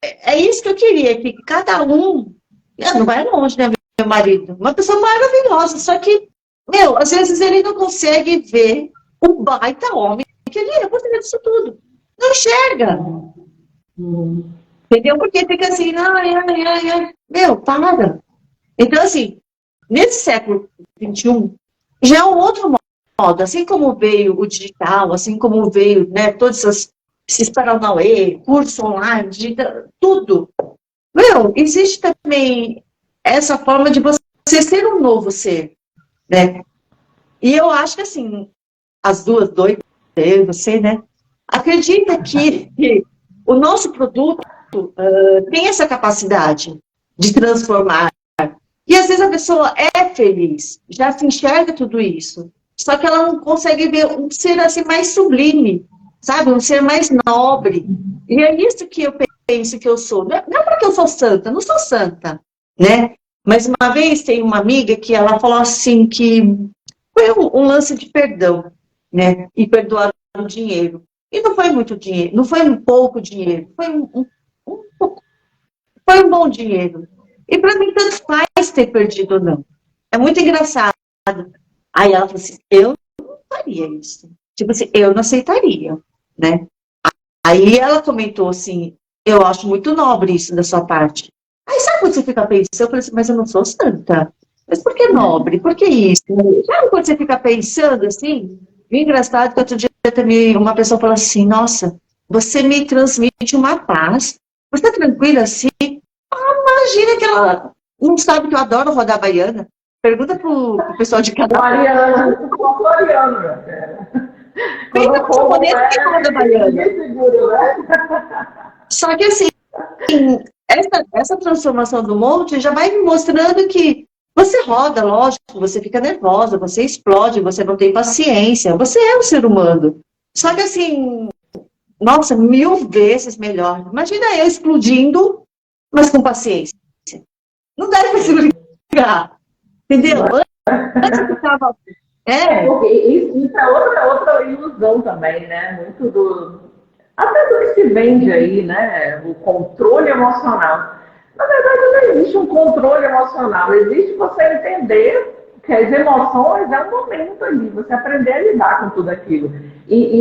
é isso que eu queria, que cada um, não vai longe, né, meu marido? Uma pessoa maravilhosa, só que, meu, às vezes ele não consegue ver o baita homem que ele é por dentro disso tudo. Não enxerga. Entendeu? Porque fica assim, ai, ai, ai, ai. Meu, para. Então, assim, nesse século XXI, já é um outro modo. Assim como veio o digital, assim como veio, né, todos esses Paranauê, curso online, digital, tudo. Meu, existe também essa forma de você ser um novo ser, né? E eu acho que, assim, as duas doidas, eu e você, né? Acredita que o nosso produto tem essa capacidade de transformar. E às vezes a pessoa é feliz, já se enxerga tudo isso, só que ela não consegue ver um ser assim mais sublime, sabe? Um ser mais nobre. E é isso que eu penso que eu sou. Não é porque eu sou santa, não sou santa, né? Mas uma vez tem uma amiga que ela falou assim que foi um lance de perdão, né? E perdoar o dinheiro. E não foi muito dinheiro, não foi um pouco dinheiro, foi foi um bom dinheiro. E para mim, tanto faz ter perdido ou não. É muito engraçado. Aí ela falou assim, eu não faria isso. Tipo assim, eu não aceitaria, né? Aí ela comentou assim, eu acho muito nobre isso da sua parte. Aí sabe quando você fica pensando? Eu falei assim, mas eu não sou santa. Mas por que nobre? Por que isso? Sabe quando você fica pensando assim? E engraçado que outro dia também uma pessoa falou assim, nossa, você me transmite uma paz. Você está tranquila assim? Imagina que ela não sabe que eu adoro rodar baiana. Pergunta pro pessoal de cada Mariana, Floriana. Quando Pergunta o pro povo japonês que roda pede, baiana. ninguém segura, né? Só que assim, essa transformação do monte já vai me mostrando que você roda, lógico, você fica nervosa, você explode, você não tem paciência, você é um ser humano. Só que assim, nossa, 1000 vezes melhor. Imagina eu explodindo, mas com paciência. Não dá para se brincar, entendeu? Antes eu ficava. É, É, porque isso é outra ilusão também, né? Muito até do que se vende aí, né? O controle emocional. Na verdade, não existe um controle emocional, existe você entender que as emoções é um momento ali, você aprender a lidar com tudo aquilo.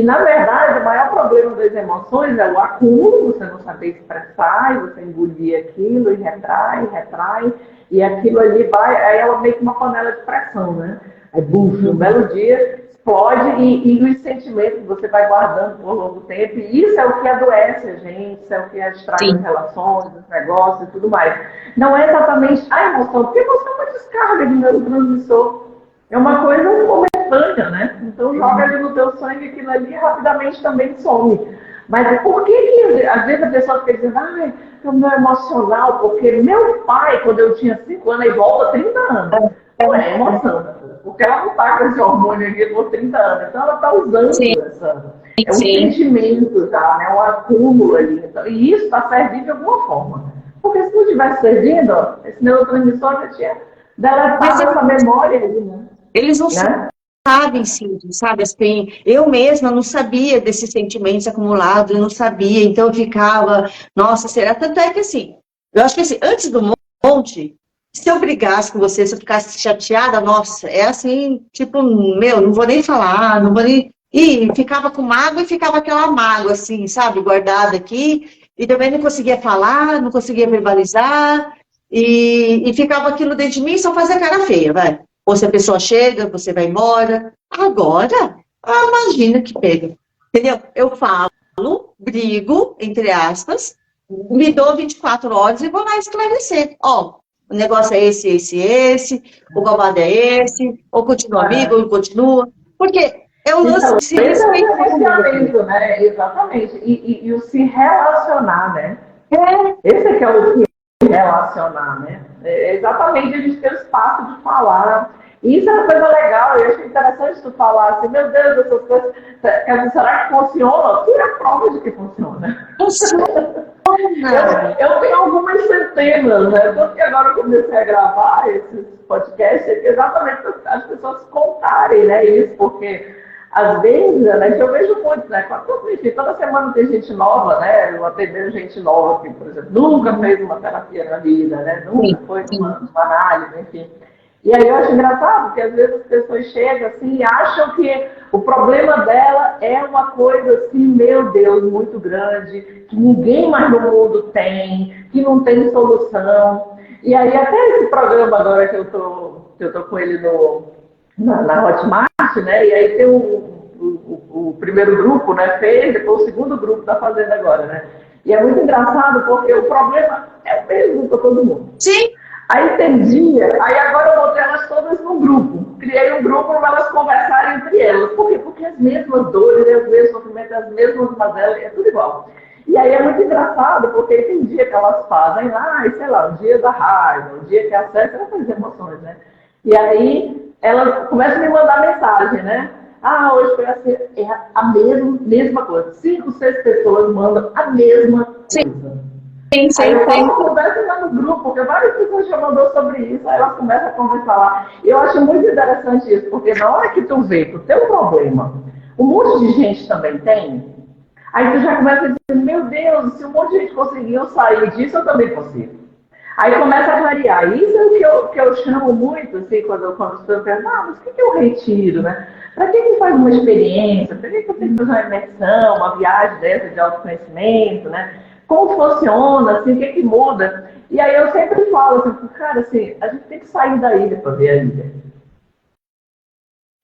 Na verdade, o maior problema das emoções é o acúmulo, você não saber expressar, e você engolir aquilo e retrai, e aquilo ali vai, aí ela meio que uma panela de pressão, né? Aí, buf, um belo dia, explode e os sentimentos que você vai guardando por longo tempo, e isso é o que adoece a gente, isso é o que estraga as sim, relações, os negócios e tudo mais. Não é exatamente a emoção, porque emoção é uma descarga de neurotransmissor. É uma coisa momentânea, né? Então joga ali no teu sangue aquilo ali e rapidamente também some. Mas por que às vezes a pessoa fica dizendo, ai, eu não é emocional, porque meu pai, quando eu tinha 5 anos, aí volta 30 anos. Não é emoção, porque ela não está com esse hormônio aqui por 30 anos. Então ela está sim, usando é um sim. sentimento já, né? Um acúmulo ali. Então, e isso está servindo de alguma forma. Porque se não estivesse servindo, ó, esse neurotransmissor já tinha Mas deletado essa memória ali, né? eles não Né? sabem, sim, sabe? Assim, eu mesma não sabia desses sentimentos acumulados, eu não sabia, então eu ficava, nossa, será? Tanto é que assim, eu acho que assim, antes do monte, se eu brigasse com você, se eu ficasse chateada, nossa, é assim, tipo, meu, não vou nem falar, não vou nem. E ficava com mágoa e ficava aquela mágoa, assim, sabe, guardada aqui, e também não conseguia falar, não conseguia verbalizar, e ficava aquilo dentro de mim só fazia cara feia, vai. Ou se a pessoa chega, você vai embora. Agora, imagina que pega. Entendeu? Eu falo, brigo, entre aspas, me dou 24 horas e vou lá esclarecer. Ó, o negócio é esse, o babado é esse, ou continua amigo, ou continua. Porque é o lance Então, de se esse é o respeitar o outro. gerenciamento, né? Exatamente. E o se relacionar, né? É, Esse é que é o se relacionar, né? É exatamente a gente ter o espaço de falar. E isso é uma coisa legal, eu acho interessante tu falar assim, meu Deus, essas coisas, será que funciona? Tira a prova de que funciona. funciona. Eu tenho algumas centenas, né? Tanto que agora eu comecei a gravar esses podcasts exatamente para as pessoas contarem, né? Isso, porque às vezes, né, eu vejo muito, né? Toda semana tem gente nova, né? Eu atendendo gente nova que, por exemplo, nunca fez uma terapia na vida, né? Nunca Sim, foi sim. numa análise, enfim. E aí eu acho engraçado, porque às vezes as pessoas chegam assim e acham que o problema dela é uma coisa assim, meu Deus, muito grande, que ninguém mais no mundo tem, que não tem solução. E aí até esse programa agora que eu tô com ele na Hotmart, né? E aí tem o primeiro grupo, né? Fez, depois o segundo grupo está fazendo agora, né? E é muito engraçado porque o problema é o mesmo para todo mundo. Sim. Aí tem dia, aí agora eu botei elas todas num grupo. Criei um grupo para elas conversarem entre elas. Por quê? Porque as mesmas dores, os mesmos sofrimentos, as mesmas mazelas, é tudo igual. E aí é muito engraçado, porque tem dia que elas fazem lá, sei lá, o dia da raiva, o dia que acerta essas emoções, né? E aí elas começam a me mandar mensagem, né? Ah, hoje foi assim, é a mesma coisa. 5, 6 pessoas mandam a mesma coisa. Sim, Aí eu sim. faço conversa lá no grupo, porque várias pessoas já mandou sobre isso, aí elas começam a conversar lá. E eu acho muito interessante isso, porque na hora que tu vê que o teu problema, um monte de gente também tem, aí tu já começa a dizer, meu Deus, se um monte de gente conseguiu sair disso, eu também consigo. Aí começa a variar. Isso é o que eu chamo muito, assim, quando as pessoas perguntam, mas o que eu retiro, né? Para que faz uma experiência? Para que eu tenho que fazer uma imersão, uma viagem dessa de autoconhecimento, né? Como funciona, assim, o que muda? E aí eu sempre falo, assim, cara, assim, a gente tem que sair da ilha para ver a ilha.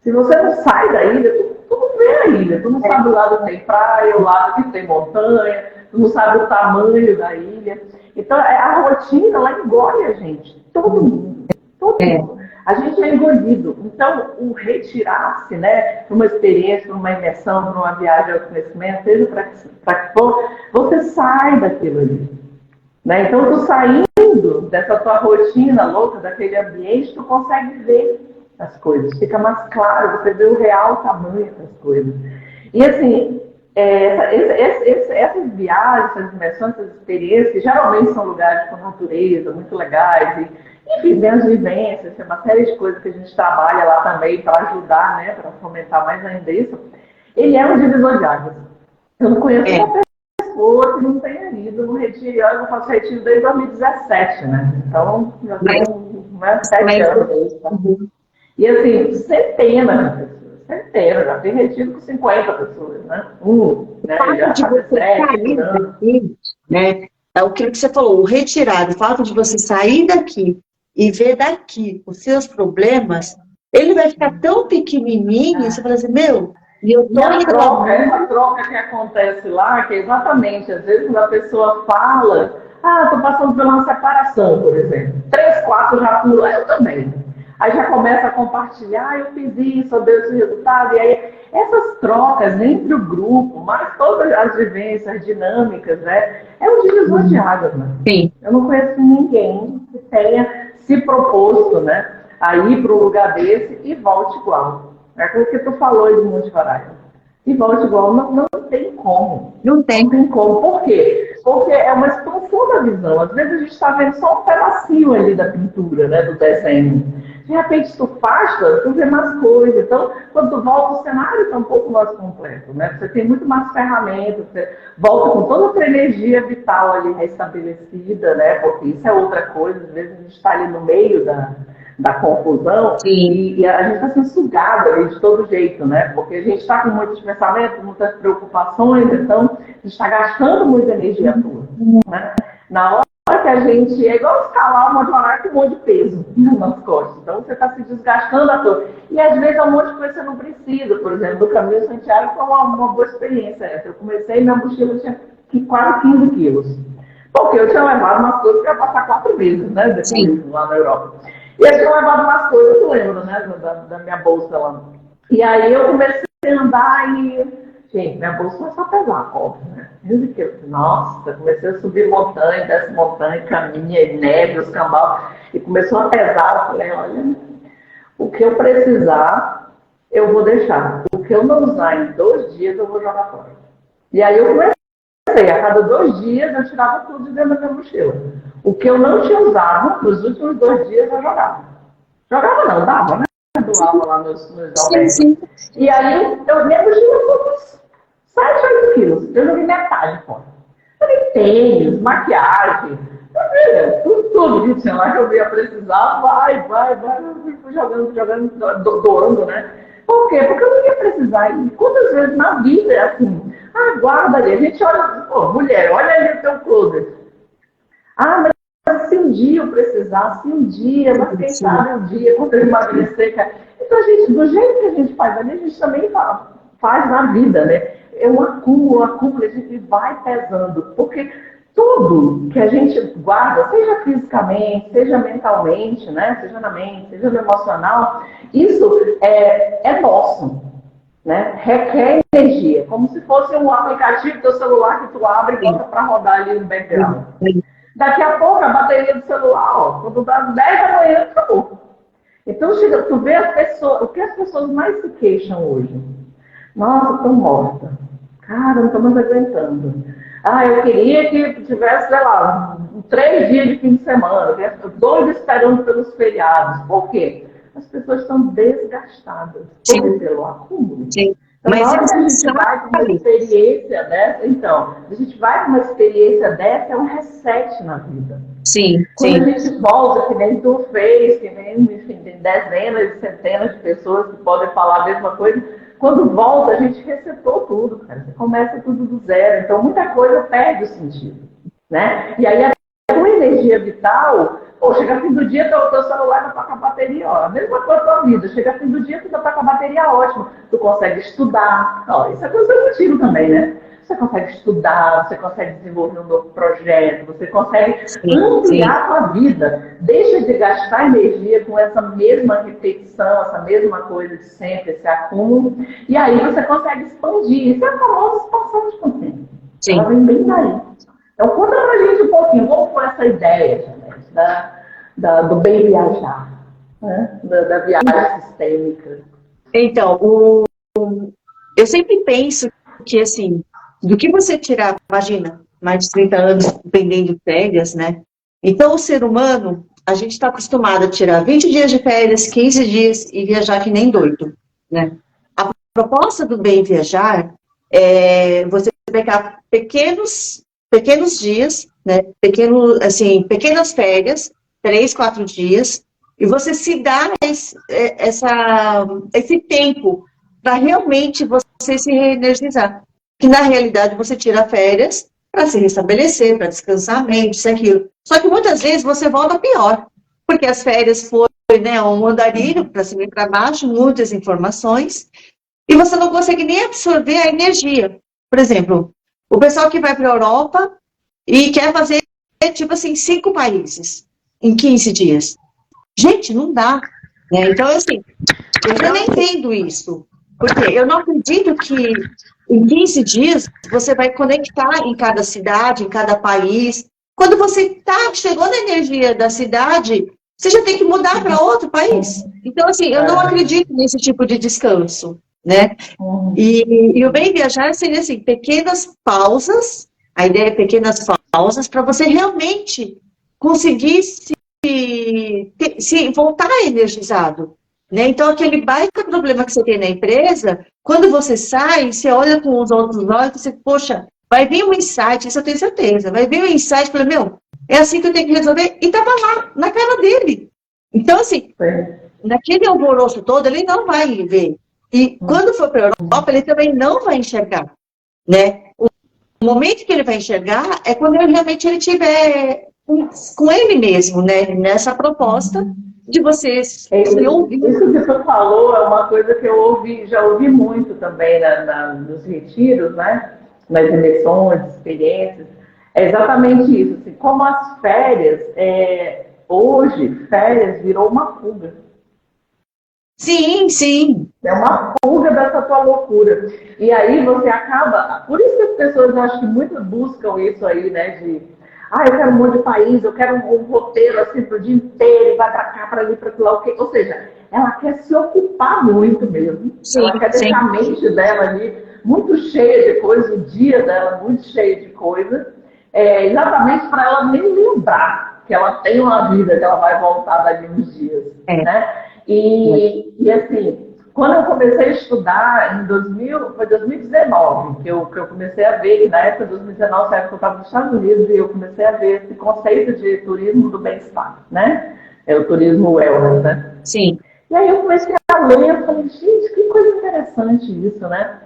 Se você não sai da ilha, tu não vê a ilha. Tu não sabe o lado que tem praia, o lado que tem montanha, tu não sabe o tamanho da ilha. Então, a rotina, ela engole a gente. Todo mundo. Todo mundo. A gente é engolido. Então, o retirar-se, né, para uma experiência, para uma imersão, para uma viagem de autoconhecimento, seja para que for, você sai daquilo ali. Né? Então, tu saindo dessa tua rotina louca, daquele ambiente, tu consegue ver as coisas. Fica mais claro, você vê o real tamanho das coisas. E, assim, essas viagens, essas imersões, essas experiências, que geralmente são lugares com natureza, muito legais, e, enfim, tem as vivências, tem uma série de coisas que a gente trabalha lá também para ajudar, né, para fomentar mais ainda isso. Ele é um divisor de águas. Eu não conheço uma pessoa que não tenha ido no retiro. Eu faço retiro desde 2017, né? Então, já são 7 anos. E assim, centenas de pessoas. Centenas, já tem retiro com 50 pessoas, né? Né? Já De você sair daqui, né? É o que você falou, o retirado, o fato de você sair daqui e ver daqui os seus problemas, ele vai ficar tão pequenininho, e você fala assim, meu, e eu tô essa troca que acontece lá, que é exatamente, às vezes a pessoa fala, tô passando por uma separação, por exemplo. 3, 4 já pulam, eu também. Aí já começa a compartilhar, eu fiz isso, eu dei esse resultado, e aí essas trocas entre o grupo, mais todas as vivências, as dinâmicas, né? É um divisor de águas, né? Sim. Eu não conheço ninguém que tenha se proposto, né, a ir para um lugar desse e volte igual. É aquilo que tu falou de Monte Roraima. E volte igual, não tem como. Não tem como. Por quê? Porque é uma expansão da visão. Às vezes a gente está vendo só um pedacinho ali da pintura, né, do desenho. De repente, se tu afasta, tu vê mais coisas. Então, quando tu volta, o cenário está um pouco mais completo, né? Você tem muito mais ferramentas, você volta com toda outra energia vital ali restabelecida, né? Porque isso é outra coisa. Às vezes a gente está ali no meio da confusão e a gente está sendo sugado ali de todo jeito, né? Porque a gente está com muitos pensamentos, muitas preocupações, então a gente está gastando muita energia tua, né? Na hora que a gente é igual escalar uma jornada com um monte de peso nas costas, então você está se desgastando à toa. E às vezes é um monte de coisa que você não precisa, por exemplo, do Caminho de Santiago foi uma boa experiência. Eu comecei e minha mochila tinha quase 15 quilos. Porque eu tinha levado umas coisas que ia passar 4 meses, né? Depois, lá na Europa. E eu tinha levado umas coisas, eu lembro, né? Da minha bolsa lá. E aí eu comecei a andar e... Gente, minha bolsa começou a pesar, óbvio, né? Nossa, comecei a subir montanha, desce montanha, caminha, e neve, os cambal. E começou a pesar. Eu falei, olha, o que eu precisar, eu vou deixar. O que eu não usar em 2 dias, eu vou jogar fora. E aí eu comecei, a cada 2 dias, eu tirava tudo de dentro da minha mochila. O que eu não tinha usado, nos últimos 2 dias, eu jogava. Jogava não, dava, né? Doava lá nos albergues. E aí, minha mochila foi uns 7, 8 quilos. Eu joguei metade fora. Eu joguei tênis, maquiagem, tudo tudo que tinha lá que eu ia precisar, vai, eu fui jogando, doando, né? Por quê? Porque eu não ia precisar. E quantas vezes na vida é assim, guarda ali, a gente olha, pô, mulher, olha ali o teu closet. Mas se um dia eu precisar, se um dia, mas quem sabe um dia, quando eu emagrecer, cara. Então, a gente, do jeito que a gente faz ali, a gente também faz na vida, né? É um acúmulo, a gente vai pesando. Porque tudo que a gente guarda, seja fisicamente, seja mentalmente, né? Seja na mente, seja no emocional, isso é nosso, né? Requer energia, como se fosse um aplicativo do teu celular que tu abre e bota para rodar ali no background. Daqui a pouco a bateria do celular, ó, quando dá 10 da manhã, acabou. Então, tu vê as pessoas, o que as pessoas mais se queixam hoje? Nossa, estou morta. Cara, não estou mais aguentando. Eu queria que tivesse, sei lá, 3 dias de fim de semana, doido esperando pelos feriados. Por quê? As pessoas estão desgastadas pelo acúmulo. Sim. Então, na hora que a gente vai com uma experiência dessa, a gente vai com uma experiência dessa, é um reset na vida. Sim, Quando a gente volta, que nem tu fez, que nem, enfim, tem dezenas e centenas de pessoas que podem falar a mesma coisa, quando volta, a gente resetou tudo, cara. Você começa tudo do zero. Então, muita coisa perde o sentido, né? E aí, a tua energia vital, chega fim do dia, teu celular já tá com a bateria, a mesma coisa da tua vida. Chega fim do dia, tu já tá com a bateria ótima. Tu consegue estudar. Isso é coisa contigo também, né? Você consegue estudar, você consegue desenvolver um novo projeto, você consegue ampliar a sua vida. Deixa de gastar energia com essa mesma repetição, essa mesma coisa de sempre, esse acúmulo. E aí você consegue expandir. Isso é a famosa expansão de consciência. Ela vem bem daí. Então, conta pra gente um pouquinho, como foi essa ideia, Janete, do bem viajar, né? da viagem sistêmica. Então, eu sempre penso que, assim, do que você tirar, imagina, mais de 30 anos dependendo de férias, né? Então, o ser humano, a gente está acostumado a tirar 20 dias de férias, 15 dias e viajar que nem doido, né? A proposta do bem viajar é você pegar pequenos dias, né? Pequenas férias, 3, 4 dias, e você se dá esse tempo para realmente você se reenergizar. Que na realidade você tira férias para se restabelecer, para descansar a mente, isso e aquilo. Só que muitas vezes você volta pior, porque as férias foi, né, um andarilho para cima e para baixo, muitas informações, e você não consegue nem absorver a energia. Por exemplo, o pessoal que vai para a Europa e quer fazer, tipo assim, 5 países em 15 dias. Gente, não dá. Né? Então, assim, eu não entendo isso. Porque eu não acredito que em 15 dias você vai conectar em cada cidade, em cada país. Quando você chegou na energia da cidade, você já tem que mudar para outro país. Então, assim, eu não acredito nesse tipo de descanso, né? E o bem viajar seria, assim, pequenas pausas, a ideia é pequenas pausas para você realmente conseguir se voltar energizado. Né? Então, aquele baita problema que você tem na empresa, quando você sai, você olha com os outros olhos e você, poxa, vai vir um insight, isso eu tenho certeza, vai vir um insight, fala, é assim que eu tenho que resolver, e estava lá, na cara dele. Então, assim, naquele alvoroço todo, ele não vai ver. E quando for para a Europa, ele também não vai enxergar. Né? O momento que ele vai enxergar é quando realmente ele tiver com ele mesmo, né? Nessa proposta de vocês ouvir. Isso que você falou é uma coisa que eu já ouvi muito também nos retiros, né? Nas imersões, experiências. É exatamente isso. Assim, como as férias, hoje, férias virou uma fuga. Sim, sim. É uma fuga dessa tua loucura. E aí você acaba... Por isso que as pessoas, acho que muitas buscam isso aí, né? Eu quero um monte de país, eu quero um roteiro assim pro dia inteiro, e vai pra cá, pra ali, pra lá, o quê? Ou seja, ela quer se ocupar muito mesmo. Sim, ela quer deixar a mente dela ali muito cheia de coisa, o dia dela muito cheio de coisa, exatamente para ela nem lembrar que ela tem uma vida, que ela vai voltar dali uns dias, né? E assim, quando eu comecei a estudar, foi 2019, que eu comecei a ver, que na época de 2019, na época eu estava nos Estados Unidos, e eu comecei a ver esse conceito de turismo do bem-estar, né? É o turismo wellness, né? Sim. E aí eu comecei a ler, eu falei, gente, que coisa interessante isso, né?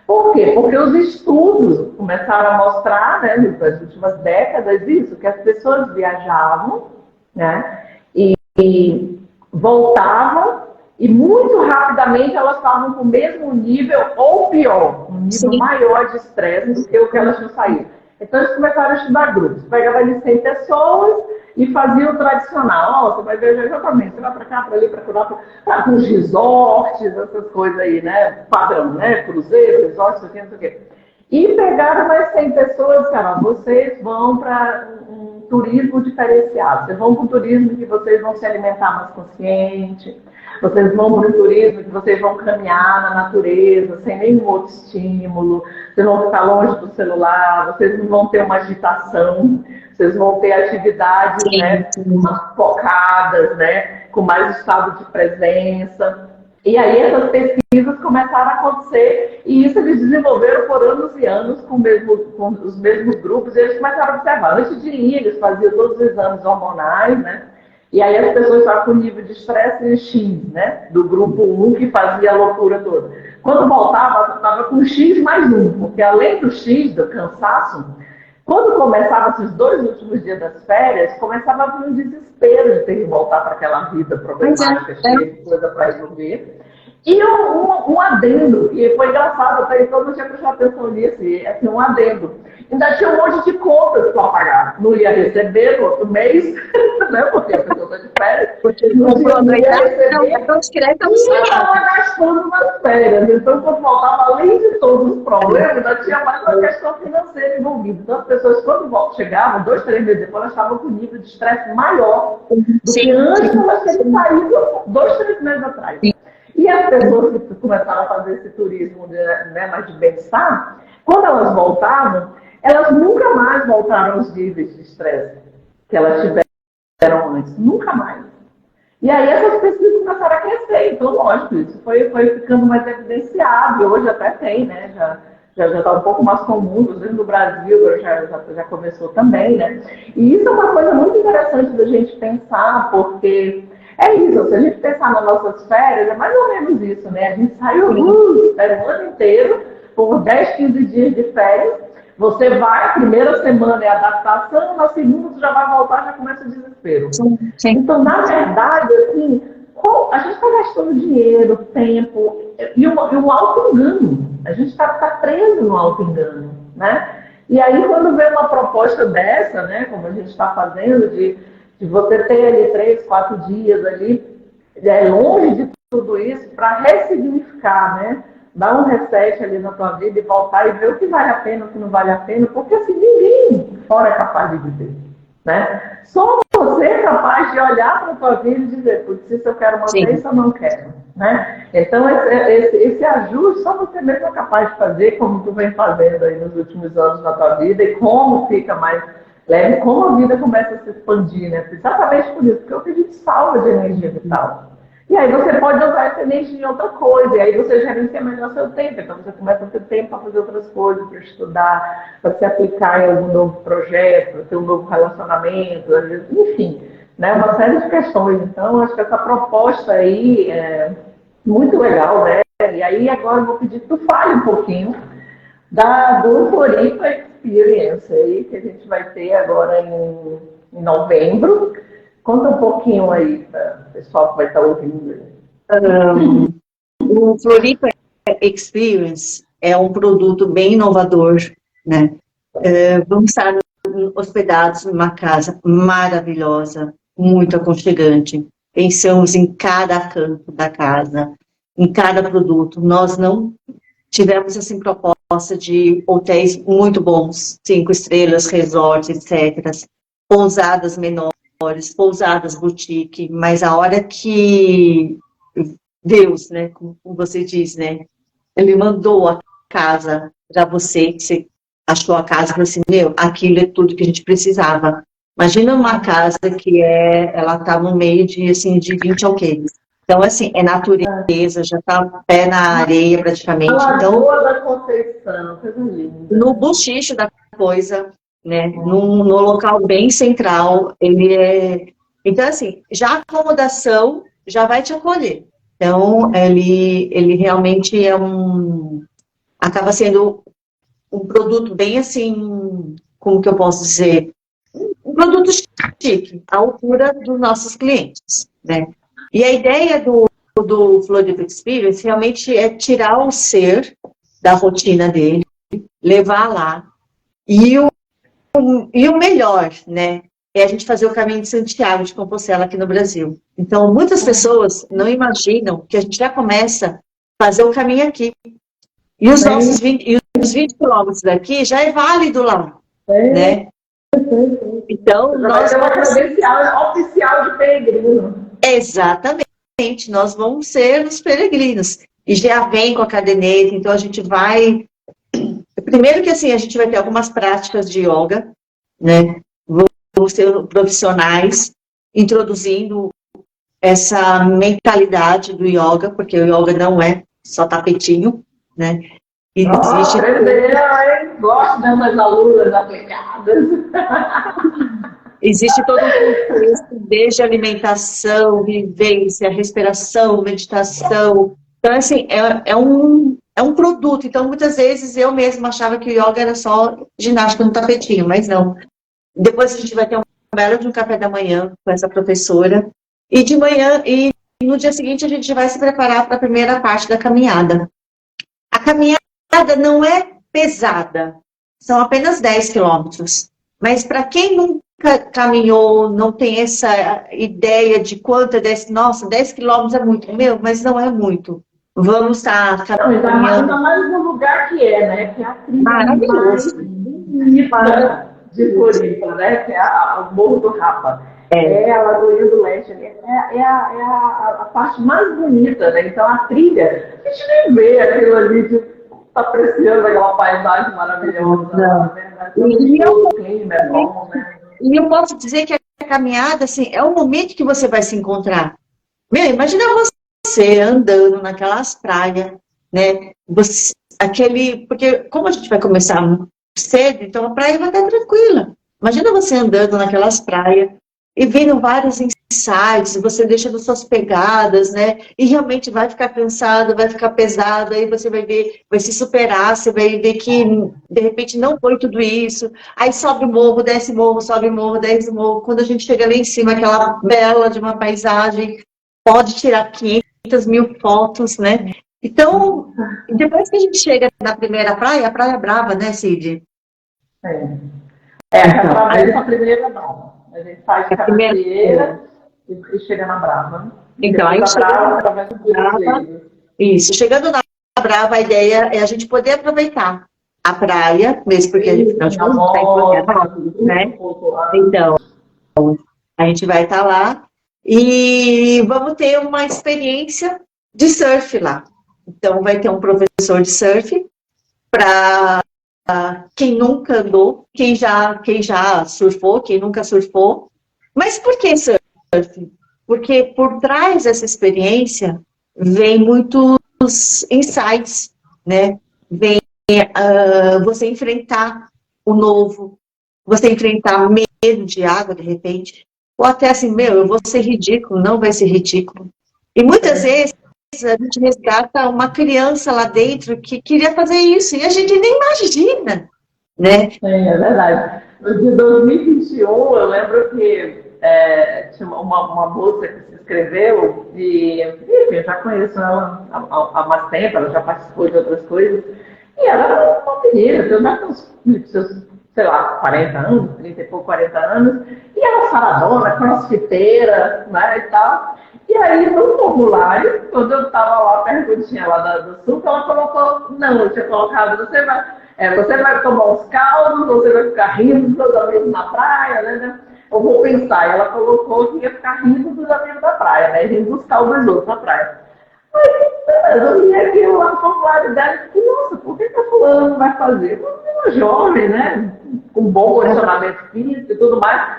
Por quê? Porque os estudos começaram a mostrar, né, nas últimas décadas, isso, que as pessoas viajavam, né, e voltavam, e muito rapidamente elas estavam com o mesmo nível, ou pior, um nível Sim. maior de estresse do que o que elas tinham saído. Então eles começaram a estudar grupos, pegavam ali 100 pessoas e faziam o tradicional. Ó, você vai ver exatamente, você vai para cá, para ali, para os resorts, essas coisas aí, né? Padrão, né? Cruzeiro, resorts, não sei o quê. E pegaram mais 100 pessoas e disseram, ó, vocês vão para um turismo diferenciado. Vocês vão para um turismo que vocês vão se alimentar mais consciente. Vocês vão para um turismo que vocês vão caminhar na natureza, sem nenhum outro estímulo. Vocês vão ficar longe do celular, vocês não vão ter uma agitação. Vocês vão ter atividades, né, focadas, né, com mais estado de presença. E aí essas pesquisas começaram a acontecer, e isso eles desenvolveram por anos e anos com os mesmos grupos, e eles começaram a observar. Antes de ir, eles faziam todos os exames hormonais, né? E aí as pessoas estavam com nível de estresse X, né? Do grupo 1, que fazia a loucura toda. Quando voltava, estava com X mais 1, porque além do X, do cansaço, quando começava esses 2 últimos dias das férias, começava a vir um desespero de ter que voltar para aquela vida problemática, cheia de coisa para resolver. E um adendo, e foi engraçado, até então não tinha prestado atenção nisso, assim, um adendo. Ainda tinha um monte de contas para pagar. Não ia receber no outro mês, né, porque a pessoa está de férias. Porque não ia receber. E estava gastando nas férias. Então, quando voltava, além de todos os problemas, ainda tinha mais uma questão financeira envolvida. Então, as pessoas, quando chegavam, 2, 3 meses depois, elas estavam com um nível de estresse maior do que antes elas terem saído 2, 3 meses atrás. E as pessoas que começaram a fazer esse turismo, né, mais de bem-estar, quando elas voltavam, elas nunca mais voltaram aos níveis de estresse que elas tiveram antes. Nunca mais. E aí essas pesquisas começaram a crescer. Então, lógico, isso foi ficando mais evidenciado. Hoje até tem, né? Já está um pouco mais comum, inclusive no Brasil, já começou também, né? E isso é uma coisa muito interessante da gente pensar, porque é isso, se a gente pensar nas nossas férias, é mais ou menos isso, né? A gente saiu o ano inteiro, por 10, 15 dias de férias. Você vai, a primeira semana é adaptação, na segunda você já vai voltar, já começa o desespero. Sim. Então, na verdade, assim, a gente está gastando dinheiro, tempo, e o auto-engano. A gente está preso no auto-engano, né? E aí, quando vem uma proposta dessa, né, como a gente está fazendo, de você ter ali 3, 4 dias ali, longe de tudo isso, para ressignificar, né? Dar um reset ali na tua vida e voltar e ver o que vale a pena, o que não vale a pena, porque assim, ninguém fora é capaz de dizer, né? Só você é capaz de olhar para a tua vida e dizer, putz, isso eu quero manter, isso eu não quero, né? Então, esse ajuste só você mesmo é capaz de fazer, como tu vem fazendo aí nos últimos anos na tua vida, e como fica mais leve, como a vida começa a se expandir, né? Exatamente por isso, porque o que a gente salva de energia vital. E aí você pode usar essa energia em outra coisa, e aí você gerencia melhor seu tempo. Então você começa a ter tempo para fazer outras coisas, para estudar, para se aplicar em algum novo projeto, para ter um novo relacionamento, enfim, né? Uma série de questões. Então, acho que essa proposta aí é muito legal, né? E aí agora eu vou pedir que tu fale um pouquinho do Floripa Experience aí, que a gente vai ter agora em novembro. Conta um pouquinho aí para o pessoal que vai estar ouvindo. O Floripa Experience é um produto bem inovador, né? Vamos estar hospedados numa casa maravilhosa, muito aconchegante. Pensamos em cada canto da casa, em cada produto. Nós não tivemos assim proposta de hotéis muito bons, 5 estrelas, resorts, etc. Pousadas menores, pousadas boutique, mas a hora que Deus, né, como você diz, né, Ele mandou a casa para você, que você achou a casa e falou assim, aquilo é tudo que a gente precisava. Imagina uma casa que ela tá no meio de, assim, de 20 alqueires. Então, assim, é natureza, já está pé na areia praticamente. Então, Lagoa da Conceição, coisa linda. no buchicho da coisa, né? No local bem central, ele é. Então, assim, já a acomodação já vai te acolher. Então, ele realmente é acaba sendo um produto bem assim, como que eu posso dizer? Um produto chique, à altura dos nossos clientes, né? E a ideia do Floripa Experience realmente é tirar o ser da rotina dele, levar lá. E o melhor, né, é a gente fazer o caminho de Santiago de Compostela aqui no Brasil. Então, muitas pessoas não imaginam que a gente já começa a fazer o caminho aqui. E os nossos 20 quilômetros daqui já é válido lá, né? Então, nós vamos... credencial oficial de peregrino. Exatamente, nós vamos ser os peregrinos. E já vem com a caderneta, então a gente vai... Primeiro que assim, a gente vai ter algumas práticas de yoga, né? Vamos ser profissionais introduzindo essa mentalidade do yoga, porque o yoga não é só tapetinho, né? E existe... eu gosto das alunas aplicadas. Existe todo um contexto, desde alimentação, vivência, respiração, meditação. Então, assim, é um produto. Então, muitas vezes, eu mesma achava que o yoga era só ginástica no tapetinho, mas não. Depois a gente vai ter um belo de um café da manhã com essa professora. E de manhã, e no dia seguinte, a gente vai se preparar para a primeira parte da caminhada. A caminhada não é pesada. São apenas 10 quilômetros. Mas para quem nunca caminhou, não tem essa ideia de quanto é 10, nossa, 10 quilômetros é muito, mas não é muito. Vamos estar caminhando. Ainda mais no lugar que né? Que é a trilha mais bonita de Floripa, né? Que é o Morro do Rapa. É a Lagoinha do Leste, é a parte mais bonita, né? Então a trilha, a gente nem vê aquilo ali de apreciando aquela paisagem maravilhosa, na verdade. O clima é bom, né? E eu posso dizer que a caminhada, assim, é o momento que você vai se encontrar. Meu, imagina você andando naquelas praias, né? Porque como a gente vai começar cedo, então a praia vai estar tranquila. Imagina você andando naquelas praias e vendo vários insights, você deixando suas pegadas, né? E realmente vai ficar cansado, vai ficar pesado, aí você vai ver, vai se superar, você vai ver que de repente não foi tudo isso. Aí sobe o morro, desce morro, sobe morro, desce morro. Quando a gente chega lá em cima, aquela bela de uma paisagem, pode tirar 500 mil fotos, né? Então, depois que a gente chega na primeira praia, a Praia Brava, né, Cid? Através da primeira não. A gente faz a Canasieira e chega na Brava. Então, aí chega através do Brava. Isso, chegando na Brava, a ideia é a gente poder aproveitar a praia, mesmo porque a gente não está em Florianópolis, né? Então, a gente vai estar lá e vamos ter uma experiência de surf lá. Então, vai ter um professor de surf para quem nunca andou, quem já surfou, quem nunca surfou. Mas por que surf? Porque por trás dessa experiência vem muitos insights, né? Vem você enfrentar o novo, você enfrentar medo de água, de repente, ou até assim, eu vou ser ridículo, não vai ser ridículo. E muitas vezes a gente resgata uma criança lá dentro que queria fazer isso, e a gente nem imagina, né? É verdade. No de 2021, eu lembro que tinha uma moça que se inscreveu, e enfim, eu já conheço ela há mais tempo, ela já participou de outras coisas, e ela era uma menina, tem mais uns seus, sei lá, 40 anos, 30 e pouco, 40 anos, e ela saradona, crossfiteira, né, e tal. E aí, no formulário, quando eu estava lá, a perguntinha lá do Sul, ela colocou, não, eu tinha colocado, você vai tomar uns caldos, você vai ficar rindo dos seus amigos na praia, né? Eu vou pensar, ela colocou que ia ficar rindo dos amigos da praia, né? Rindo dos caldos dos outros na praia. Mas eu vi aquilo lá no formulário dela e disse, nossa, por que a fulana não vai fazer? Uma jovem, né? Com bom condicionamento físico e tudo mais.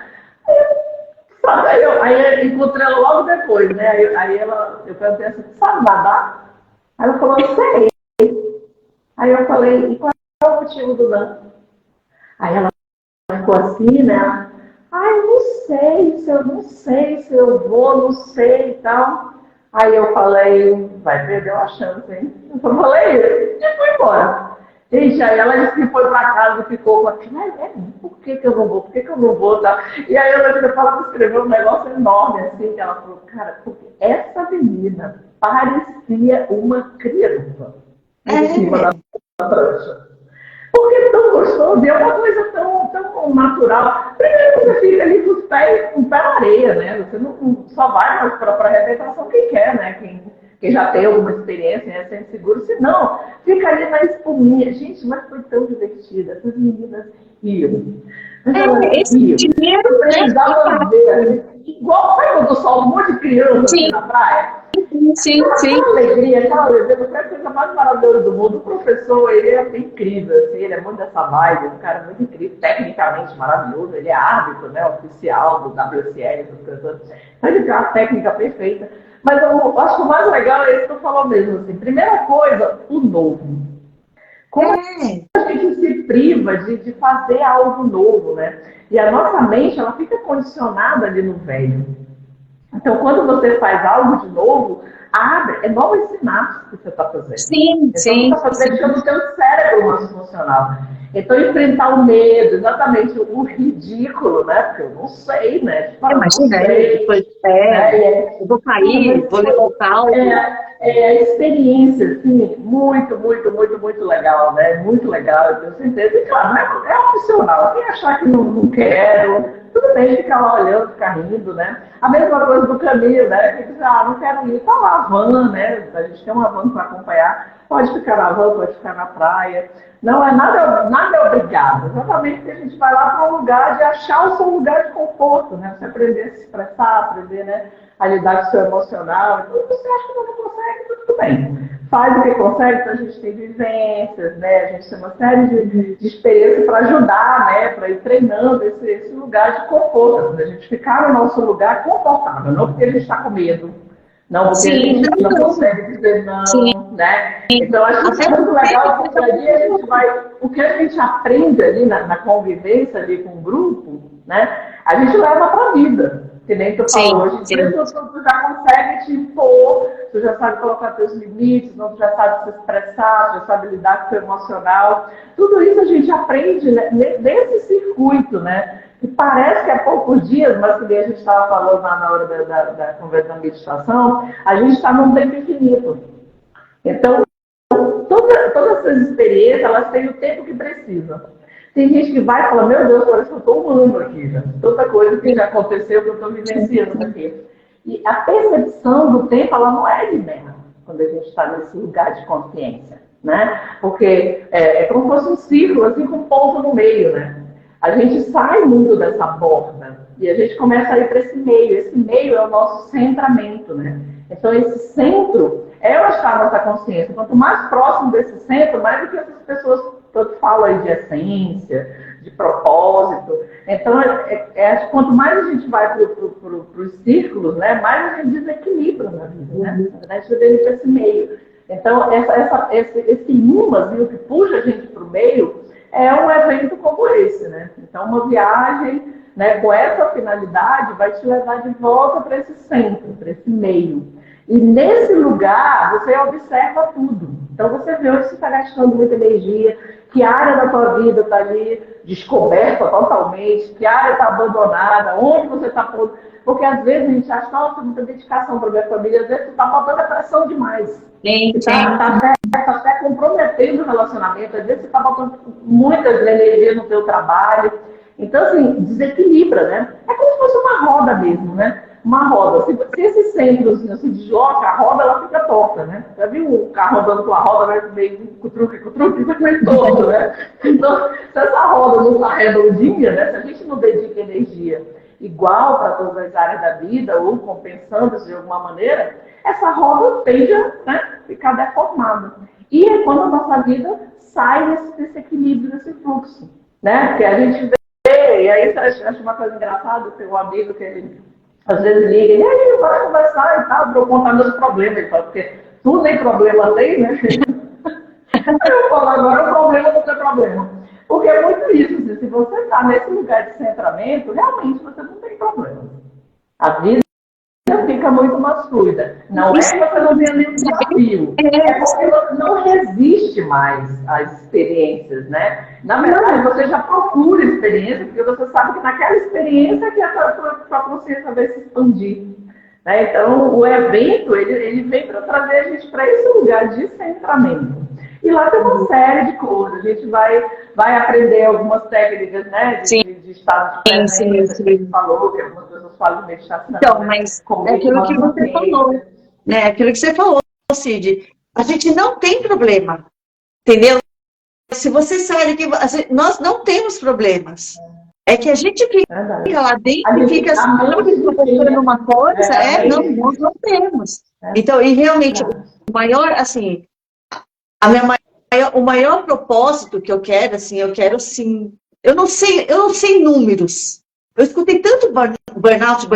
Aí eu encontrei ela logo depois, né? Eu perguntei assim, sabe nadar? Aí ela falou, sei. Aí eu falei, e qual é o motivo do não? Aí ela ficou assim, né? Ai, não sei, se eu não sei se eu vou, não sei e tal. Aí eu falei, vai perder uma chance, hein? Eu falei isso e fui embora. Gente, aí ela disse que foi para casa e ficou com aquilo, por que eu não vou? Por que eu não vou? Tá? E aí ela escreveu um negócio enorme, assim, que ela falou, cara, porque essa menina parecia uma criança em cima da prancha. Porque é tão gostoso, e é uma coisa tão natural. Primeiro você fica ali com o pé na areia, né? Você não só vai para a arrebentação quem quer, né? Quem já tem alguma experiência, né? Sente seguro. Se não, fica ali na espuminha. Gente, mas foi tão divertida. Essas meninas riam. Mas elas riam. Eu precisava ver. Igual foi do sol, um monte de criança aqui na praia. Sim. Aquela alegria, foi a coisa mais maravilhosa do mundo. O professor, ele é incrível, assim, ele é muito dessa vibe, um cara muito incrível, tecnicamente maravilhoso, ele é árbitro, né, oficial do WSL, essas coisas. Então ele tem uma técnica perfeita. Mas eu acho que o mais legal é isso que eu falo mesmo, assim, primeira coisa, o novo. Como a gente se priva de fazer algo novo, né? E a nossa mente, ela fica condicionada ali no velho. Então, quando você faz algo de novo, abre, novas sinapses que você está fazendo. Sim. Você está deixando o seu cérebro mais funcional. Então, enfrentar o medo, exatamente o ridículo, né? Porque eu não sei, né? Imagina, depois eu vou cair, vou levantar. A experiência, assim, muito legal, né? Muito legal, eu tenho certeza. E, claro, é opcional. Quem achar que não quero, tudo bem ficar lá olhando, ficar rindo, né? A mesma coisa do caminho, né? Quem diz, não quero ir, tá lá a van, né? A gente tem uma van para acompanhar. Pode ficar na van, pode ficar na praia. Não é nada é obrigado. Exatamente porque a gente vai lá para um lugar de achar o seu lugar de conforto, né? Você aprender a se expressar, aprender, né, a lidar com o seu emocional. Então, você acha que não consegue, tudo bem. Faz o que consegue, então a gente tem vivências, né? A gente tem uma série de experiências para ajudar, né? Para ir treinando esse lugar de conforto, a gente ficar no nosso lugar confortável, não porque a gente está com medo. Não, porque a gente não consegue dizer não, né? Então, acho que é muito legal, porque ali a gente vai... O que a gente aprende ali na convivência ali com o grupo, né? A gente leva para a vida. Que nem tu falou, hoje em dia tu já consegue te impor, tu já sabe colocar teus limites, tu já sabe se expressar, tu já sabe lidar com o teu emocional. Tudo isso a gente aprende, né, nesse circuito, né? Que parece que é poucos dias, mas que a gente estava falando na hora da conversa da meditação, a gente está num tempo infinito. Então, todas essas experiências, elas têm o tempo que precisam. Tem gente que vai e fala, meu Deus, parece que eu estou humano aqui, já. Tanta coisa que já aconteceu que eu estou vivenciando aqui. E a percepção do tempo, ela não é linear quando a gente está nesse lugar de consciência, né? Porque é como se fosse um círculo, assim, com um ponto no meio, né? A gente sai muito dessa borda e a gente começa a ir para esse meio. Esse meio é o nosso centramento, né? Então, esse centro é onde está a nossa consciência. Quanto mais próximo desse centro, mais do que essas pessoas tanto falam aí de essência, de propósito. Então, quanto mais a gente vai para os círculos, né, mais a gente desequilibra na vida, né? Na verdade, a gente deve ir para esse meio. Então, esse imãzinho que puxa a gente para o meio é um evento como esse, né? Então, uma viagem, né, com essa finalidade vai te levar de volta para esse centro, para esse meio. E nesse lugar, você observa tudo. Então, você vê onde você está gastando muita energia, que área da tua vida está ali descoberta totalmente, que área está abandonada, onde você está pondo. Porque às vezes a gente acha, nossa, muita dedicação para a minha família, às vezes você está botando a pressão demais. Está até comprometendo o relacionamento, às vezes você está botando muitas energias no teu trabalho. Então, assim, desequilibra, né? É como se fosse uma roda mesmo, né? Uma roda. Se esse centro se desloca, a roda ela fica torta, né? Já viu o carro andando com a roda, vai meio cutruque, fica meio torto, né? Então, se essa roda não está redondinha, né? Se a gente não dedica energia igual para todas as áreas da vida, ou compensando-se de alguma maneira, essa roda tende a, né, ficar deformada. E é quando a nossa vida sai desse equilíbrio, desse fluxo, né? Que a gente vê, e aí eu acho uma coisa engraçada, tem um amigo que ele Às vezes liga, e aí, bora conversar e tal, para eu contar meus problemas, e tal, porque tu nem problema tem, né? Aí eu falo, agora o problema não tem problema. Porque é muito isso, assim, se você está nesse lugar de centramento, realmente você não tem problema. A vida fica muito mais fluida. Não é que você não tenha nenhum desafio, é porque você não resiste mais às experiências, né? Na verdade, você já procura experiência, porque você sabe que naquela experiência que a sua consciência vai se expandir. Né? Então, o evento, ele vem para trazer a gente para esse lugar de centramento. E lá tem uma série de coisas. A gente vai aprender algumas técnicas, né, de estado de presença, que a gente falou, que algumas pessoas falam de meditação. Então, mas é aquilo que você falou, né? Aquilo que você falou, Cid. A gente não tem problema, entendeu? Se você sabe que nós não temos problemas. É que a gente fica lá dentro e fica procurando uma coisa, nós não temos. Então, e realmente, o maior, assim, o maior propósito que eu quero, assim, eu não sei números. Eu escutei tanto burnout,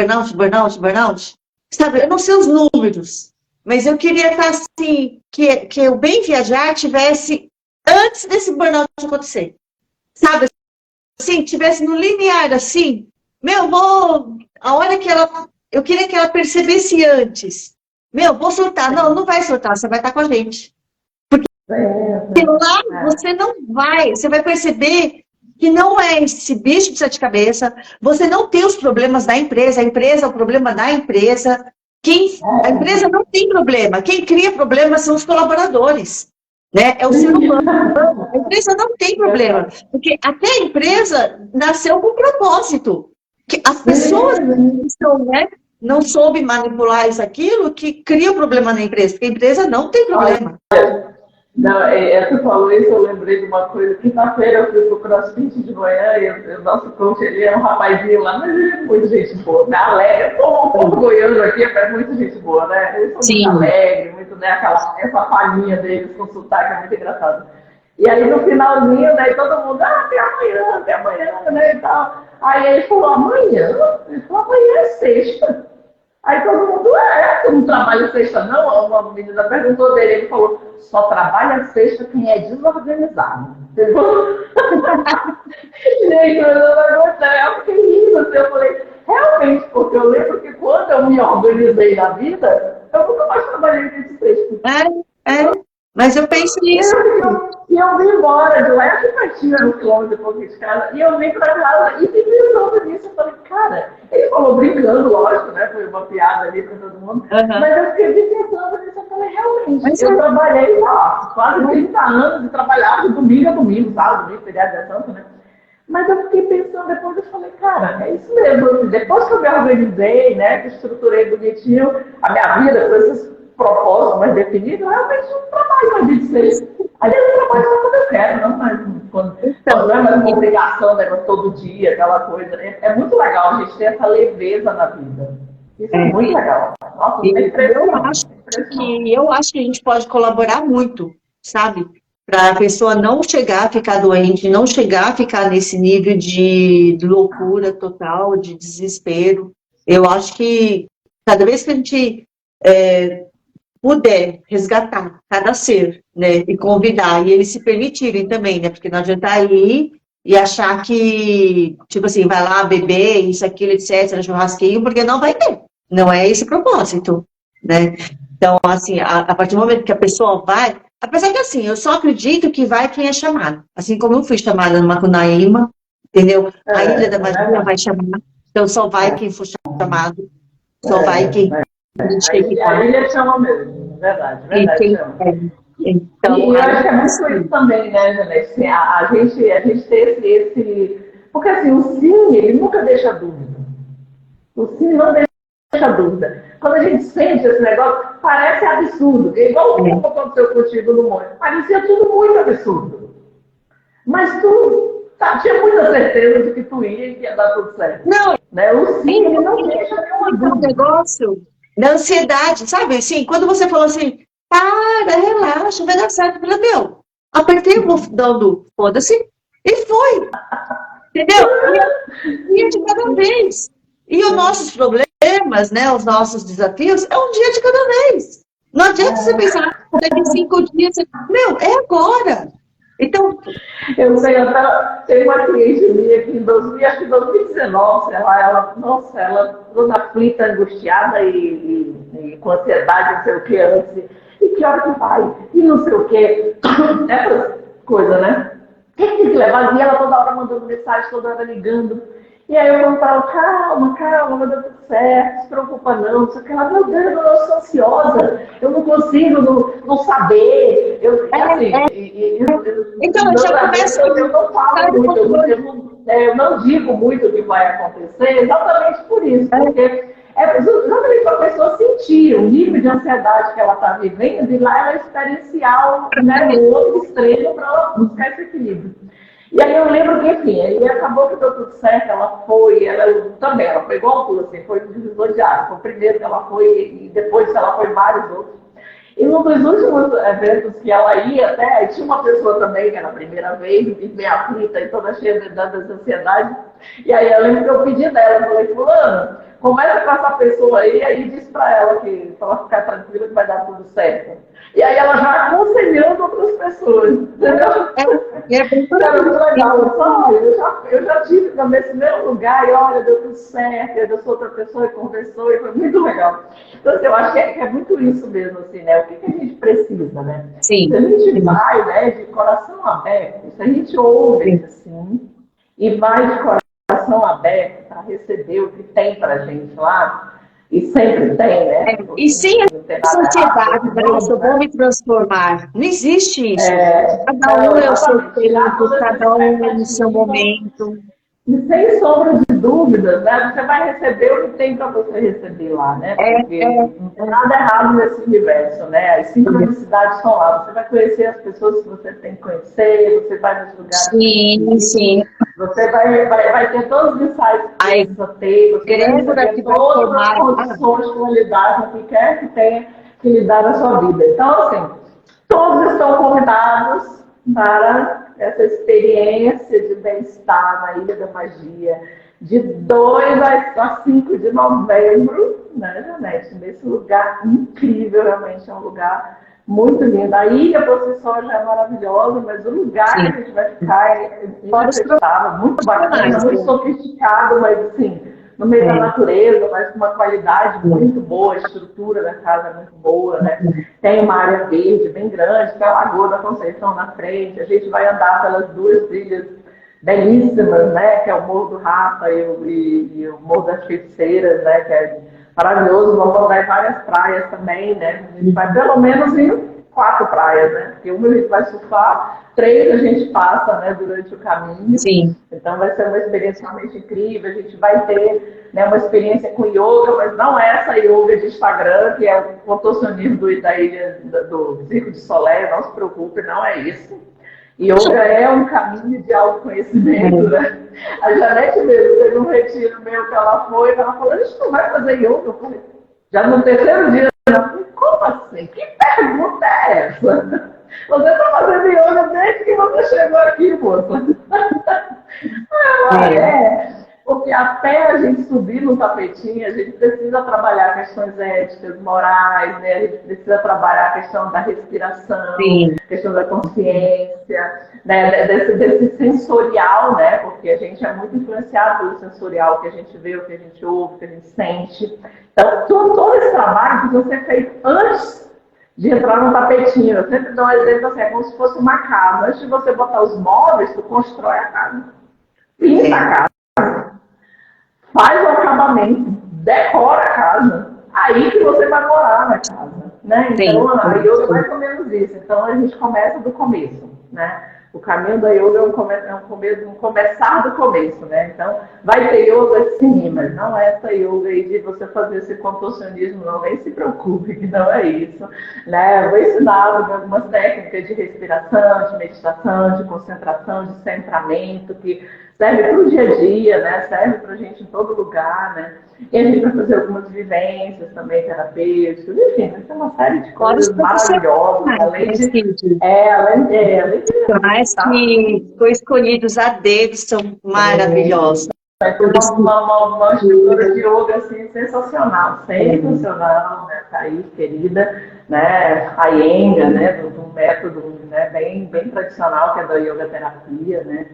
sabe? Eu não sei os números, mas eu queria estar assim, que o Bem Viajar tivesse antes desse burnout acontecer, sabe? Assim, tivesse no linear, assim, a hora que eu queria que ela percebesse antes, vou soltar, não vai soltar, você vai estar com a gente. Porque lá você vai perceber que não é esse bicho de sete cabeças, você não tem os problemas da empresa, a empresa é o problema da empresa, a empresa não tem problema, quem cria problema são os colaboradores, né? É o ser humano, a empresa não tem problema, porque até a empresa nasceu com propósito, que as pessoas não soube manipular aquilo que cria o problema na empresa, porque a empresa não tem problema. Não, você falou isso, eu lembrei de uma coisa. Quinta-feira eu fui pro CrossFit de manhã e o nosso coach, ele é um rapazinho lá, mas ele é muito gente boa, né? Alegre. Eu sou um pouco goiano aqui, é muito gente boa, né? Ele é muito alegre, muito, né? Essa palhinha dele com sotaque é muito engraçado. E aí no finalzinho, né, todo mundo, até amanhã, né, e tal. Aí ele falou, amanhã? Ele falou, amanhã é sexta. Aí todo mundo, você não trabalha sexta não? Uma menina perguntou dele, ele falou, só trabalha sexta quem é desorganizado. Gente, eu não gostei, eu fiquei rindo, assim, eu falei, realmente, porque eu lembro que quando eu me organizei na vida, eu nunca mais trabalhei nesse sexta. Mas eu penso nisso. E eu vim embora de lá, eu já tinha no quilômetro depois de casa, e eu vim pra casa e fiquei pensando nisso. Eu falei, cara, ele falou brincando, lógico, né? Foi uma piada ali pra todo mundo. Mas eu fiquei pensando nisso, eu falei, realmente, eu trabalhei lá, quase 30 anos de trabalhar de domingo a domingo, sábado, domingo, feriado de santo, né? Mas eu fiquei pensando depois, eu falei, cara, é isso mesmo. Depois que eu me organizei, né, que estruturei bonitinho a minha vida com esses propósito mais definido, realmente não trabalho mais 26. Às vezes eu trabalho só quando eu quero, não mais quando não é mais uma obrigação, né, todo dia, aquela coisa. É muito legal a gente ter essa leveza na vida. Isso é muito legal. Nossa, eu acho que a gente pode colaborar muito, sabe? Para a pessoa não chegar a ficar doente, não chegar a ficar nesse nível de loucura total, de desespero. Eu acho que cada vez que a gente puder resgatar cada ser, né, e convidar, e eles se permitirem também, né, porque não adianta ir e achar que, tipo assim, vai lá beber, isso, aquilo, etc., churrasquinho, porque não vai ter, não é esse o propósito, né, então, assim, a partir do momento que a pessoa vai, apesar que, assim, eu só acredito que vai quem é chamado, assim como eu fui chamada no Macunaíma, entendeu, a Ilha da Magia vai chamar, então só vai quem for chamado, só vai quem... A ilha chama mesmo, verdade chama. Então, e eu acho que é muito isso também, né, Janete? A gente ter esse... Porque assim, o sim, ele nunca deixa dúvida. O sim não deixa dúvida. Quando a gente sente esse negócio, parece absurdo. É igual o que aconteceu contigo no monte. Parecia tudo muito absurdo. Mas tu tinha muita certeza de que tu ia e que ia dar tudo certo. Não, né? O sim, ele não deixa nenhuma dúvida. Negócio da ansiedade, sabe? Assim, quando você falou assim, para, relaxa, vai dar certo. Eu falei, apertei o botão do foda-se e foi. Entendeu? Ia de cada vez. E os nossos problemas, né, os nossos desafios, é um dia de cada vez. Não adianta você pensar, daqui 5 dias, meu, é agora. Então, Eu sei, tem uma cliente minha que em 2019, nossa, ela toda aflita, angustiada e com ansiedade, não sei o que antes, e que hora que vai, e não sei o que, essas coisas, né? Tem que levar, e ela toda hora mandando mensagem, toda hora ligando. E aí eu falo, calma, vai dar tudo certo, não se preocupa não, só que ela, meu Deus, eu sou ansiosa, eu não consigo não saber, então, eu já começo eu não falo muito, eu não digo muito o que vai acontecer, exatamente por isso, porque é exatamente para a pessoa sentir o nível de ansiedade que ela está vivendo e lá ela experienciar o outro extremo para ela buscar esse equilíbrio. E aí eu lembro que, enfim, aí acabou que deu tudo certo, ela foi, ela foi igual tudo, assim, foi um divisor de água. Foi o primeiro que ela foi e depois ela foi vários outros. E num dos últimos eventos que ela ia até, tinha uma pessoa também, que era a primeira vez, e bem aflita e toda cheia de ansiedade. E aí eu lembro que eu pedi dela, eu falei, fulano, começa com essa pessoa aí diz pra ela pra ela ficar tranquila que vai dar tudo certo. E aí ela já aconselhando outras pessoas, entendeu? Era muito legal. Eu já tive também esse mesmo lugar e olha, deu tudo certo, e eu sou outra pessoa e conversou e foi muito legal. Então, assim, eu acho que é muito isso mesmo, assim, né? O que a gente precisa, né? Sim. Se a gente vai, né, de coração aberto, se a gente ouve, assim, e vai de coração aberto para receber o que tem pra gente lá, e sempre tem, né? E sem essa ansiedade, parece, eu vou me transformar. Não existe isso. Cada um é o seu tempo, cada um é no seu momento. E sem sombra de dúvidas, né? Você vai receber o que tem para você receber lá, né? Porque não tem nada errado nesse universo, né? As sincronicidades estão lá. Você vai conhecer as pessoas que você tem que conhecer, você vai nos lugares. Sim. Você vai ter todos os insights que você ter, você vai receber todas as condições de qualidade que quer que tenha que lhe dar na sua vida. Então, assim, todos estão convidados para essa experiência de bem-estar na Ilha da Magia, de 2 a 5 de novembro, né, Janete? Nesse lugar incrível, realmente é um lugar muito lindo. A ilha por si só já é maravilhosa, mas o lugar que a gente vai ficar é inacreditável, muito bacana, muito sofisticado, mas assim, no meio da natureza, mas com uma qualidade muito boa, a estrutura da casa é muito boa, né? Tem uma área verde bem grande, tem a Lagoa da Conceição na frente, a gente vai andar pelas 2 trilhas belíssimas, né? Que é o Morro do Rafa e o Morro das Feiticeiras, né? Que é maravilhoso, vamos andar em várias praias também, né? A gente vai pelo menos em 4 praias, né? Porque uma a gente vai surfar, 3 a gente passa, né, durante o caminho. Sim. Então vai ser uma experiência realmente incrível. A gente vai ter, né, uma experiência com yoga, mas não é essa yoga de Instagram, que é o contorcionismo da ilha do Circo de Solé, não se preocupe, não é isso. Yoga é um caminho de autoconhecimento, né? A Janete mesmo teve um retiro meu que ela foi, ela falou, a gente não vai fazer yoga? Eu falei, já no 3º dia, ela falou, como assim? Que pergunta é essa? Você está fazendo yoga desde que você chegou aqui, moça. Porque até a gente subir no tapetinho, a gente precisa trabalhar questões éticas, morais, né? A gente precisa trabalhar a questão da respiração, a questão da consciência, né? Desse sensorial, né? Porque a gente é muito influenciado pelo sensorial, que a gente vê, o que a gente ouve, o que a gente sente. Então, todo esse trabalho precisa ser feito antes de entrar no tapetinho. Eu sempre dou um exemplo assim, é como se fosse uma casa. Antes de você botar os móveis, tu constrói a casa. Pinta a casa. Faz o acabamento, decora a casa, aí que você vai morar na casa, né? Então, a yoga é mais ou menos isso. Então, a gente começa do começo, né? O caminho da yoga é um começar do começo, né? Então, vai ter yoga sim, mas não é essa yoga aí de você fazer esse contorcionismo, não, nem se preocupe, que não é isso, né? Eu vou ensinar algumas técnicas de respiração, de meditação, de concentração, de centramento, que serve para o dia a dia, né? Serve para a gente em todo lugar, né? E a gente vai fazer algumas vivências também terapêuticas, enfim, vai ser uma série de coisas maravilhosas. Além de que foi escolhidos a dedo, são maravilhosos. Foi uma instrutora de yoga assim, sensacional, sensacional, né, Thaís, querida, né, a Iyengar, né, do método, né, bem tradicional que é da yoga terapia, né.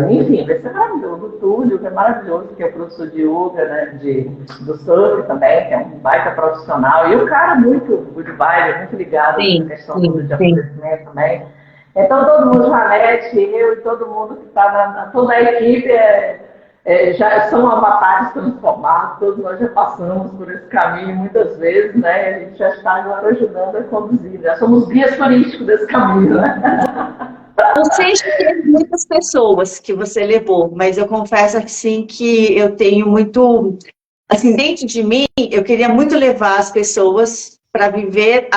Enfim, vai ser maravilhoso. O Túlio, que é maravilhoso, que é professor de yoga, né, do surf também, que é um baita profissional. E o cara muito good vibe, muito ligado Sim, nessa questão sim, de sim. amadurecimento também. Então, todo mundo, Janete, eu e todo mundo que está toda a equipe, já são avatares transformados, todos nós já passamos por esse caminho muitas vezes, né? A gente já está agora ajudando a conduzir, já somos guias turísticos desse caminho, né? Não sei se teve muitas pessoas que você levou, mas eu confesso assim que eu tenho muito, assim, dentro de mim, eu queria muito levar as pessoas para viver,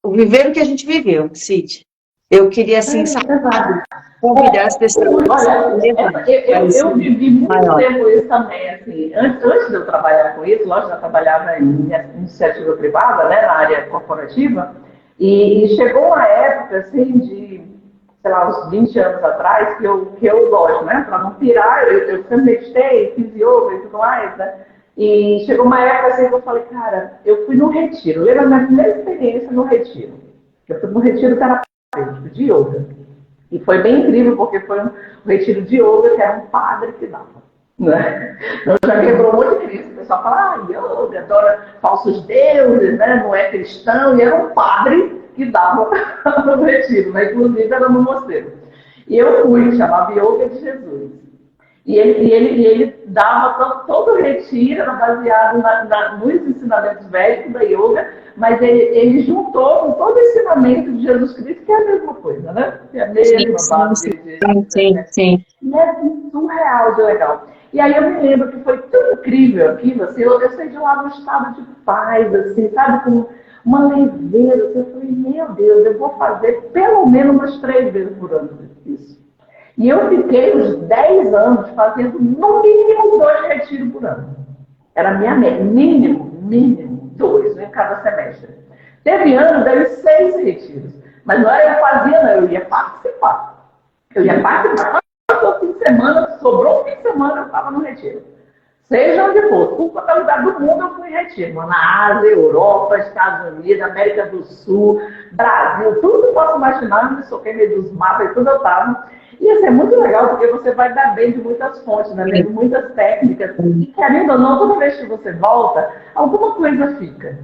viver o que a gente viveu, Cid. Eu queria, assim, sabe, Verdade. convidar as pessoas a Olha, levar. eu vivi muito Maior. tempo isso também, assim, antes de eu trabalhar com isso, lógico, eu já trabalhava em iniciativa privada, né, na área corporativa, e chegou uma época, assim, de, sei lá, uns 20 anos atrás, que eu gosto, né, para não pirar, eu sempre meditei, fiz yoga e tudo mais, né, e chegou uma época, assim, que eu falei, cara, eu fui num retiro, lembra a minha primeira experiência no retiro, eu fui num retiro terapêutico de yoga. E foi bem incrível, porque foi um retiro de yoga que era um padre que dava. Né? Então já quebrou um monte de crise. O pessoal fala, yoga, adora falsos deuses, né? Não é cristão. E era um padre que dava no retiro, né? Inclusive era no mosteiro. E eu fui, chamava Yoga de Jesus. E ele dava todo o retiro, era baseado nos ensinamentos védicos da yoga, mas ele juntou com todo o ensinamento de Jesus Cristo, que é a mesma coisa, né? Que é a mesma base Sim. e é surreal de legal. E aí eu me lembro que foi tão incrível aquilo, assim, eu saí de lá num estado de paz, assim, sabe, com uma leveza, assim, eu falei, meu Deus, eu vou fazer pelo menos umas 3 vezes por ano isso. E eu fiquei uns 10 anos fazendo no mínimo 2 retiros por ano. Era a minha meta, mínimo 2 em cada semestre. Teve anos, deu 6 retiros. Mas não era eu fazia, não, eu ia participar. Passou fim de semana, sobrou um fim de semana, eu estava no retiro. Seja onde for, tudo quanto é lugar do mundo eu fui em retiro. Na Ásia, Europa, Estados Unidos, América do Sul, Brasil, tudo que eu posso imaginar, me soquei meio dos mapas e tudo eu estava. E isso é muito legal, porque você vai dar bem de muitas fontes, né? De muitas técnicas. E querendo ou não, toda vez que você volta, alguma coisa fica.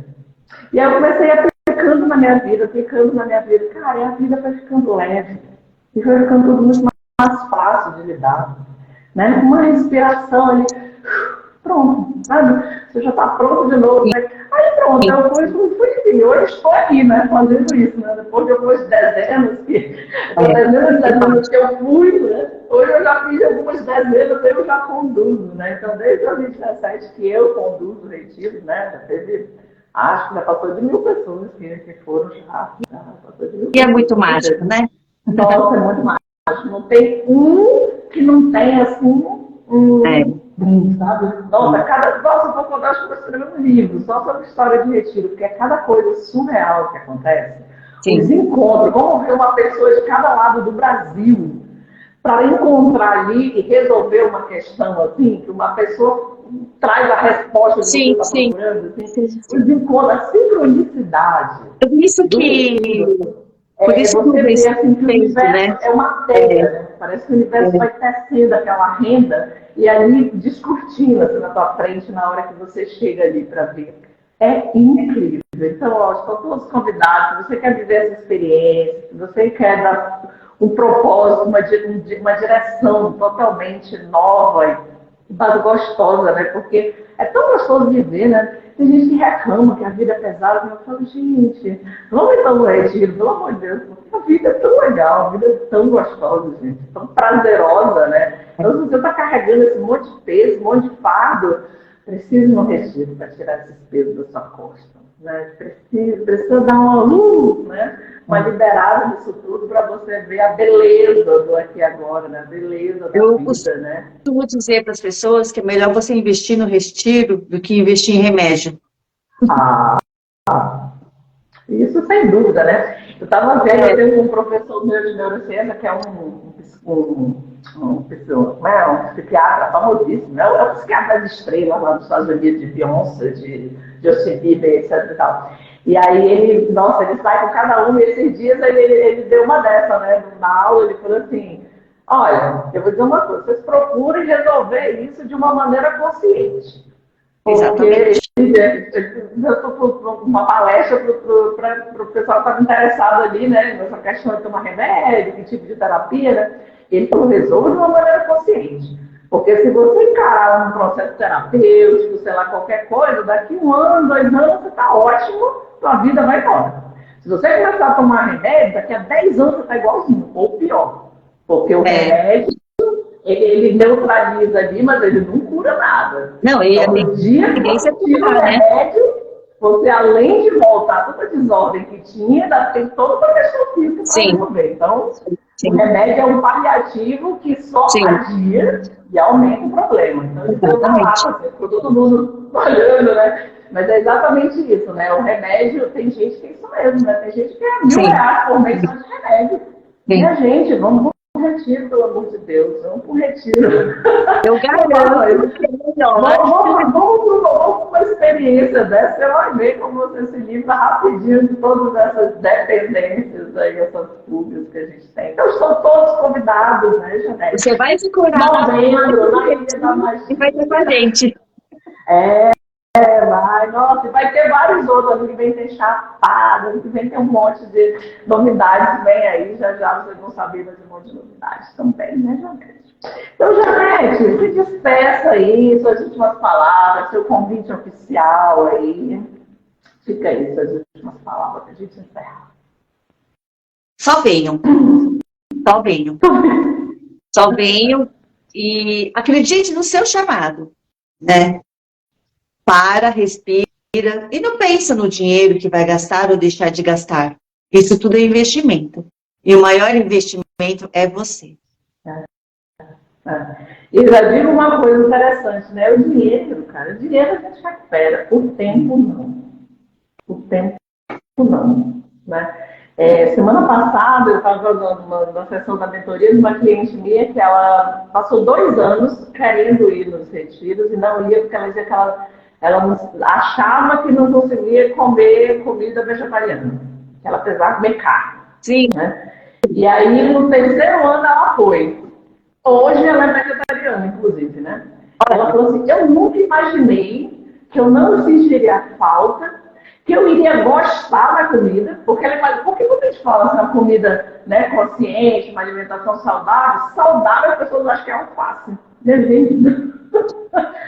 E aí eu comecei aplicando na minha vida. Cara, e a vida vai ficando leve. E vai ficando tudo muito mais fácil de lidar. Né? Uma respiração ali, pronto, sabe? Você já está pronto de novo. Né? Aí pronto, eu fui, hoje estou aqui, né? Fazendo isso, né? Depois de algumas dezenas que eu fui, né? Hoje eu já fiz algumas dezenas, eu já conduzo, né? Então, desde 2017 que eu conduzo retiros, né? Já teve, acho que já passou de 1.000 pessoas que foram já passou de 1.000 E é muito mágico, né? Nossa, é muito mágico. Não tem que não tem assim sabe? Nossa, eu vou contar, acho que eu vou escrever um livro só sobre história de retiro, porque é cada coisa surreal que acontece. Sim. Os encontros, vamos ver uma pessoa de cada lado do Brasil para encontrar ali e resolver uma questão assim, que uma pessoa traz a resposta do que você está procurando. Assim. Os encontros, a sincronicidade. Por isso que Você vê assim, que o universo, né? é uma teia, né? Parece que o universo vai tecendo aquela renda e ali descortina assim, na tua frente na hora que você chega ali para ver. É incrível. Então, ó, estão todos convidados. Se você quer viver essa experiência, se você quer dar um propósito, uma direção totalmente nova e mais gostosa, né? Porque é tão gostoso viver, né? Tem gente que reclama que a vida é pesada, mas eu falo, gente, vamos então no retiro, pelo amor de Deus, porque a vida é tão legal, a vida é tão gostosa, gente, tão prazerosa, né? Então, se você está carregando esse monte de peso, um monte de fardo, precisa ir no retiro para tirar esses pesos da sua costa, né? Precisa dar uma luz, né? Uma liberada disso tudo para você ver a beleza do aqui e agora, né? A beleza da vida, né? Eu costumo dizer para as pessoas que é melhor você investir no retiro do que investir em remédio. Isso sem dúvida, né? Eu estava vendo, eu tenho um professor meu de neurociência que é um um psiquiatra famosíssimo, é o psiquiatra das estrelas lá dos Estados Unidos, de Beyoncé, de Justin Bieber, etc e tal. E aí ele sai com cada um, e esses dias ele deu uma dessa, né? Na aula ele falou assim, olha, eu vou dizer uma coisa, vocês procurem resolver isso de uma maneira consciente. Porque eu estou uma palestra para o pessoal que estava interessado ali, né? Nessa questão de tomar remédio, que tipo de terapia, né? Ele falou, resolva de uma maneira consciente. Porque se você encarar um processo terapêutico, sei lá, qualquer coisa, daqui 1 ano, 2 anos, você está ótimo, sua vida vai embora. Se você começar a tomar remédio, daqui a 10 anos você está igualzinho, ou pior. Porque o remédio, ele neutraliza ali, mas ele não cura nada. Não, então, no dia que você tira o remédio, você, além de voltar toda a desordem que tinha, ainda tem toda uma questão física para resolver. Então, o remédio é um paliativo que só adia e aumenta o problema. Então, ele deu uma lata, ficou todo mundo olhando, né? Mas é exatamente isso, né? O remédio, tem gente que é isso mesmo, né? Tem gente que é R$1.000 por mês só de remédio. E a gente, vamos pro retiro, pelo amor de Deus, vamos pro retiro. Eu garanto que é melhor. Vamos para uma experiência dessa, você vai ver como você se livra rapidinho de todas essas dependências aí, essas fugas que a gente tem. Então, estão todos convidados, né, Janete? Você vai se curar e vai ter com a gente. Vai, nossa, e vai ter vários outros, ano que vem tem Chapada, ano que vem tem um monte de novidades, vem aí, já vocês vão saber de um monte de novidades também, né, Janete? Então, Janete, se despeça aí, suas últimas palavras, seu convite oficial aí, fica aí, suas últimas palavras, pra gente encerrar. Só venham, só venham, só venham e acredite no seu chamado, né? Para, respira e não pensa no dinheiro que vai gastar ou deixar de gastar. Isso tudo é investimento. E o maior investimento é você. E já digo uma coisa interessante, né? O dinheiro, cara, o dinheiro a gente recupera, o tempo não. O tempo não, né? Semana passada eu estava numa sessão da mentoria de uma cliente minha que ela passou 2 anos querendo ir nos retiros e não ia porque ela dizia que ela achava que não conseguia comer comida vegetariana, que ela precisava comer carne. Sim. Né? E aí, no 3º ano, ela foi. Hoje, ela é vegetariana, inclusive, né? Ela falou assim, eu nunca imaginei que eu não sentiria falta, que eu iria gostar da comida, porque quando a gente fala assim, uma comida, né, consciente, uma alimentação saudável, as pessoas acham que é alface.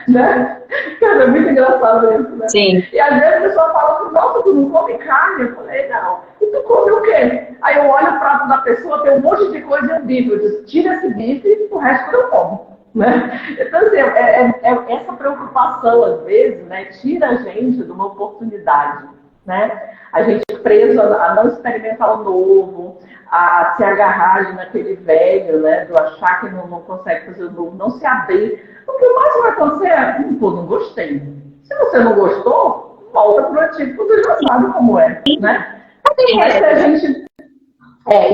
Né? É muito engraçado isso, né? Sim. E às vezes a pessoa fala assim, nossa, tu não come carne? Eu falei, não. E tu come o quê? Aí eu olho o prato da pessoa, tem um monte de coisa em bife. Eu disse, tira esse bife e o resto eu como. Né? Então, assim, essa preocupação, às vezes, né, tira a gente de uma oportunidade. Né? A gente é preso a não experimentar o novo, a se agarrar naquele velho, né, do achar que não consegue fazer o novo, não se abrir. O que mais vai acontecer é, pô, não gostei. Se você não gostou, volta para o antigo, você já sabe como é, né? Mas se a gente...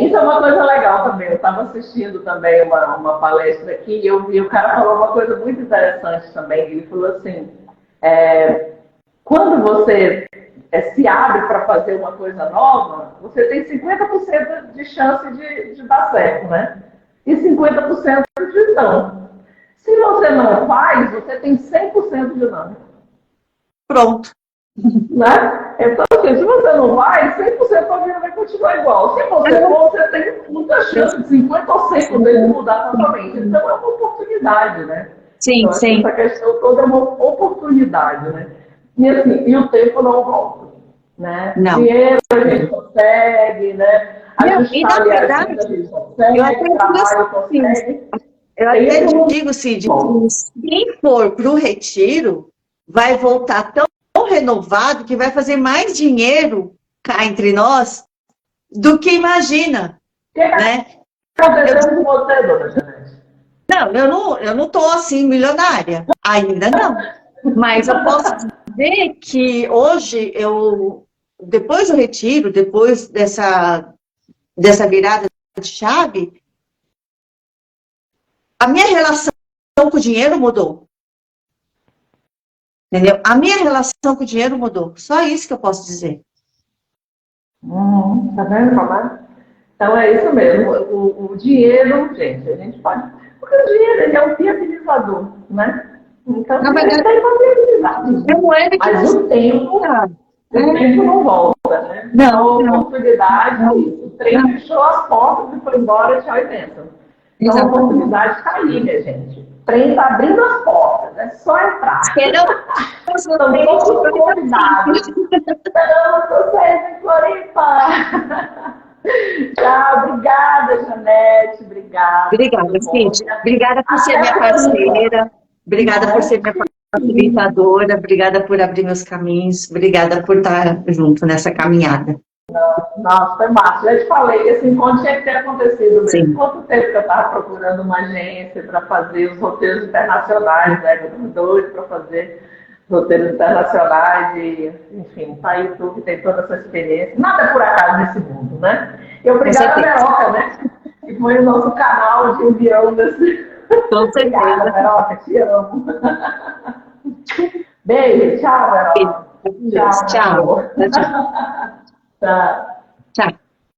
isso é uma coisa legal também. Eu estava assistindo também uma palestra aqui e eu vi o cara falou uma coisa muito interessante também. Ele falou assim, quando você se abre para fazer uma coisa nova, você tem 50% de chance de dar certo, né? E 50% de não. Se você não faz, você tem 100% de não. Pronto. Né? Então, assim, se você não vai, 100% da vida vai continuar igual. Se você for, você tem muita chance de 50% dele mudar totalmente. Então, é uma oportunidade, né? Sim, então, sim. Essa questão toda é uma oportunidade, né? E, assim, e o tempo não volta. Né? Não. Dinheiro a gente consegue, né? Ajustar ali a vida a gente consegue, trabalho consegue. Eu até digo, Cid, que quem for para o retiro vai voltar tão renovado que vai fazer mais dinheiro cá entre nós do que imagina. Né? Acontecendo com você, dona Janete? Não, eu não estou assim milionária, ainda não. Mas eu posso dizer que hoje, depois do retiro, depois dessa virada de chave, a minha relação com o dinheiro mudou. Entendeu? A minha relação com o dinheiro mudou. Só isso que eu posso dizer. Tá vendo, mamãe? Então é isso mesmo. O dinheiro, gente, a gente pode. Porque o dinheiro ele é um viabilizador, né? Então, Na verdade, ele tem uma viabilidade. é moeda que Mas o tempo não volta, né? Não, Então, não. oportunidade, o trem fechou as portas e foi embora, tchau e bênção. Então, a oportunidade está aí, minha gente. O trem está abrindo as portas, é só entrar. São todos convidados. Esperamos vocês em Floripa. Tchau, obrigada, Janete. Obrigada. Obrigada, Cíntia. Obrigada por ser minha parceira. Obrigada por ser minha facilitadora. Obrigada por abrir meus caminhos. Obrigada por estar junto nessa caminhada. Nossa, foi massa. Já te falei que esse encontro tinha que ter acontecido mesmo. Sim. Quanto tempo que eu estava procurando uma agência para fazer os roteiros internacionais, né? Eu estou doido para fazer roteiros internacionais e, enfim, tá aí tu que tem toda essa experiência. Nada é por acaso nesse mundo, né? E obrigada, Veroca, né? Que foi o nosso canal de envião desse. Com certeza. Obrigada, Veroca, te amo. Beijo, tchau, Veroca. Tchau. Tchau.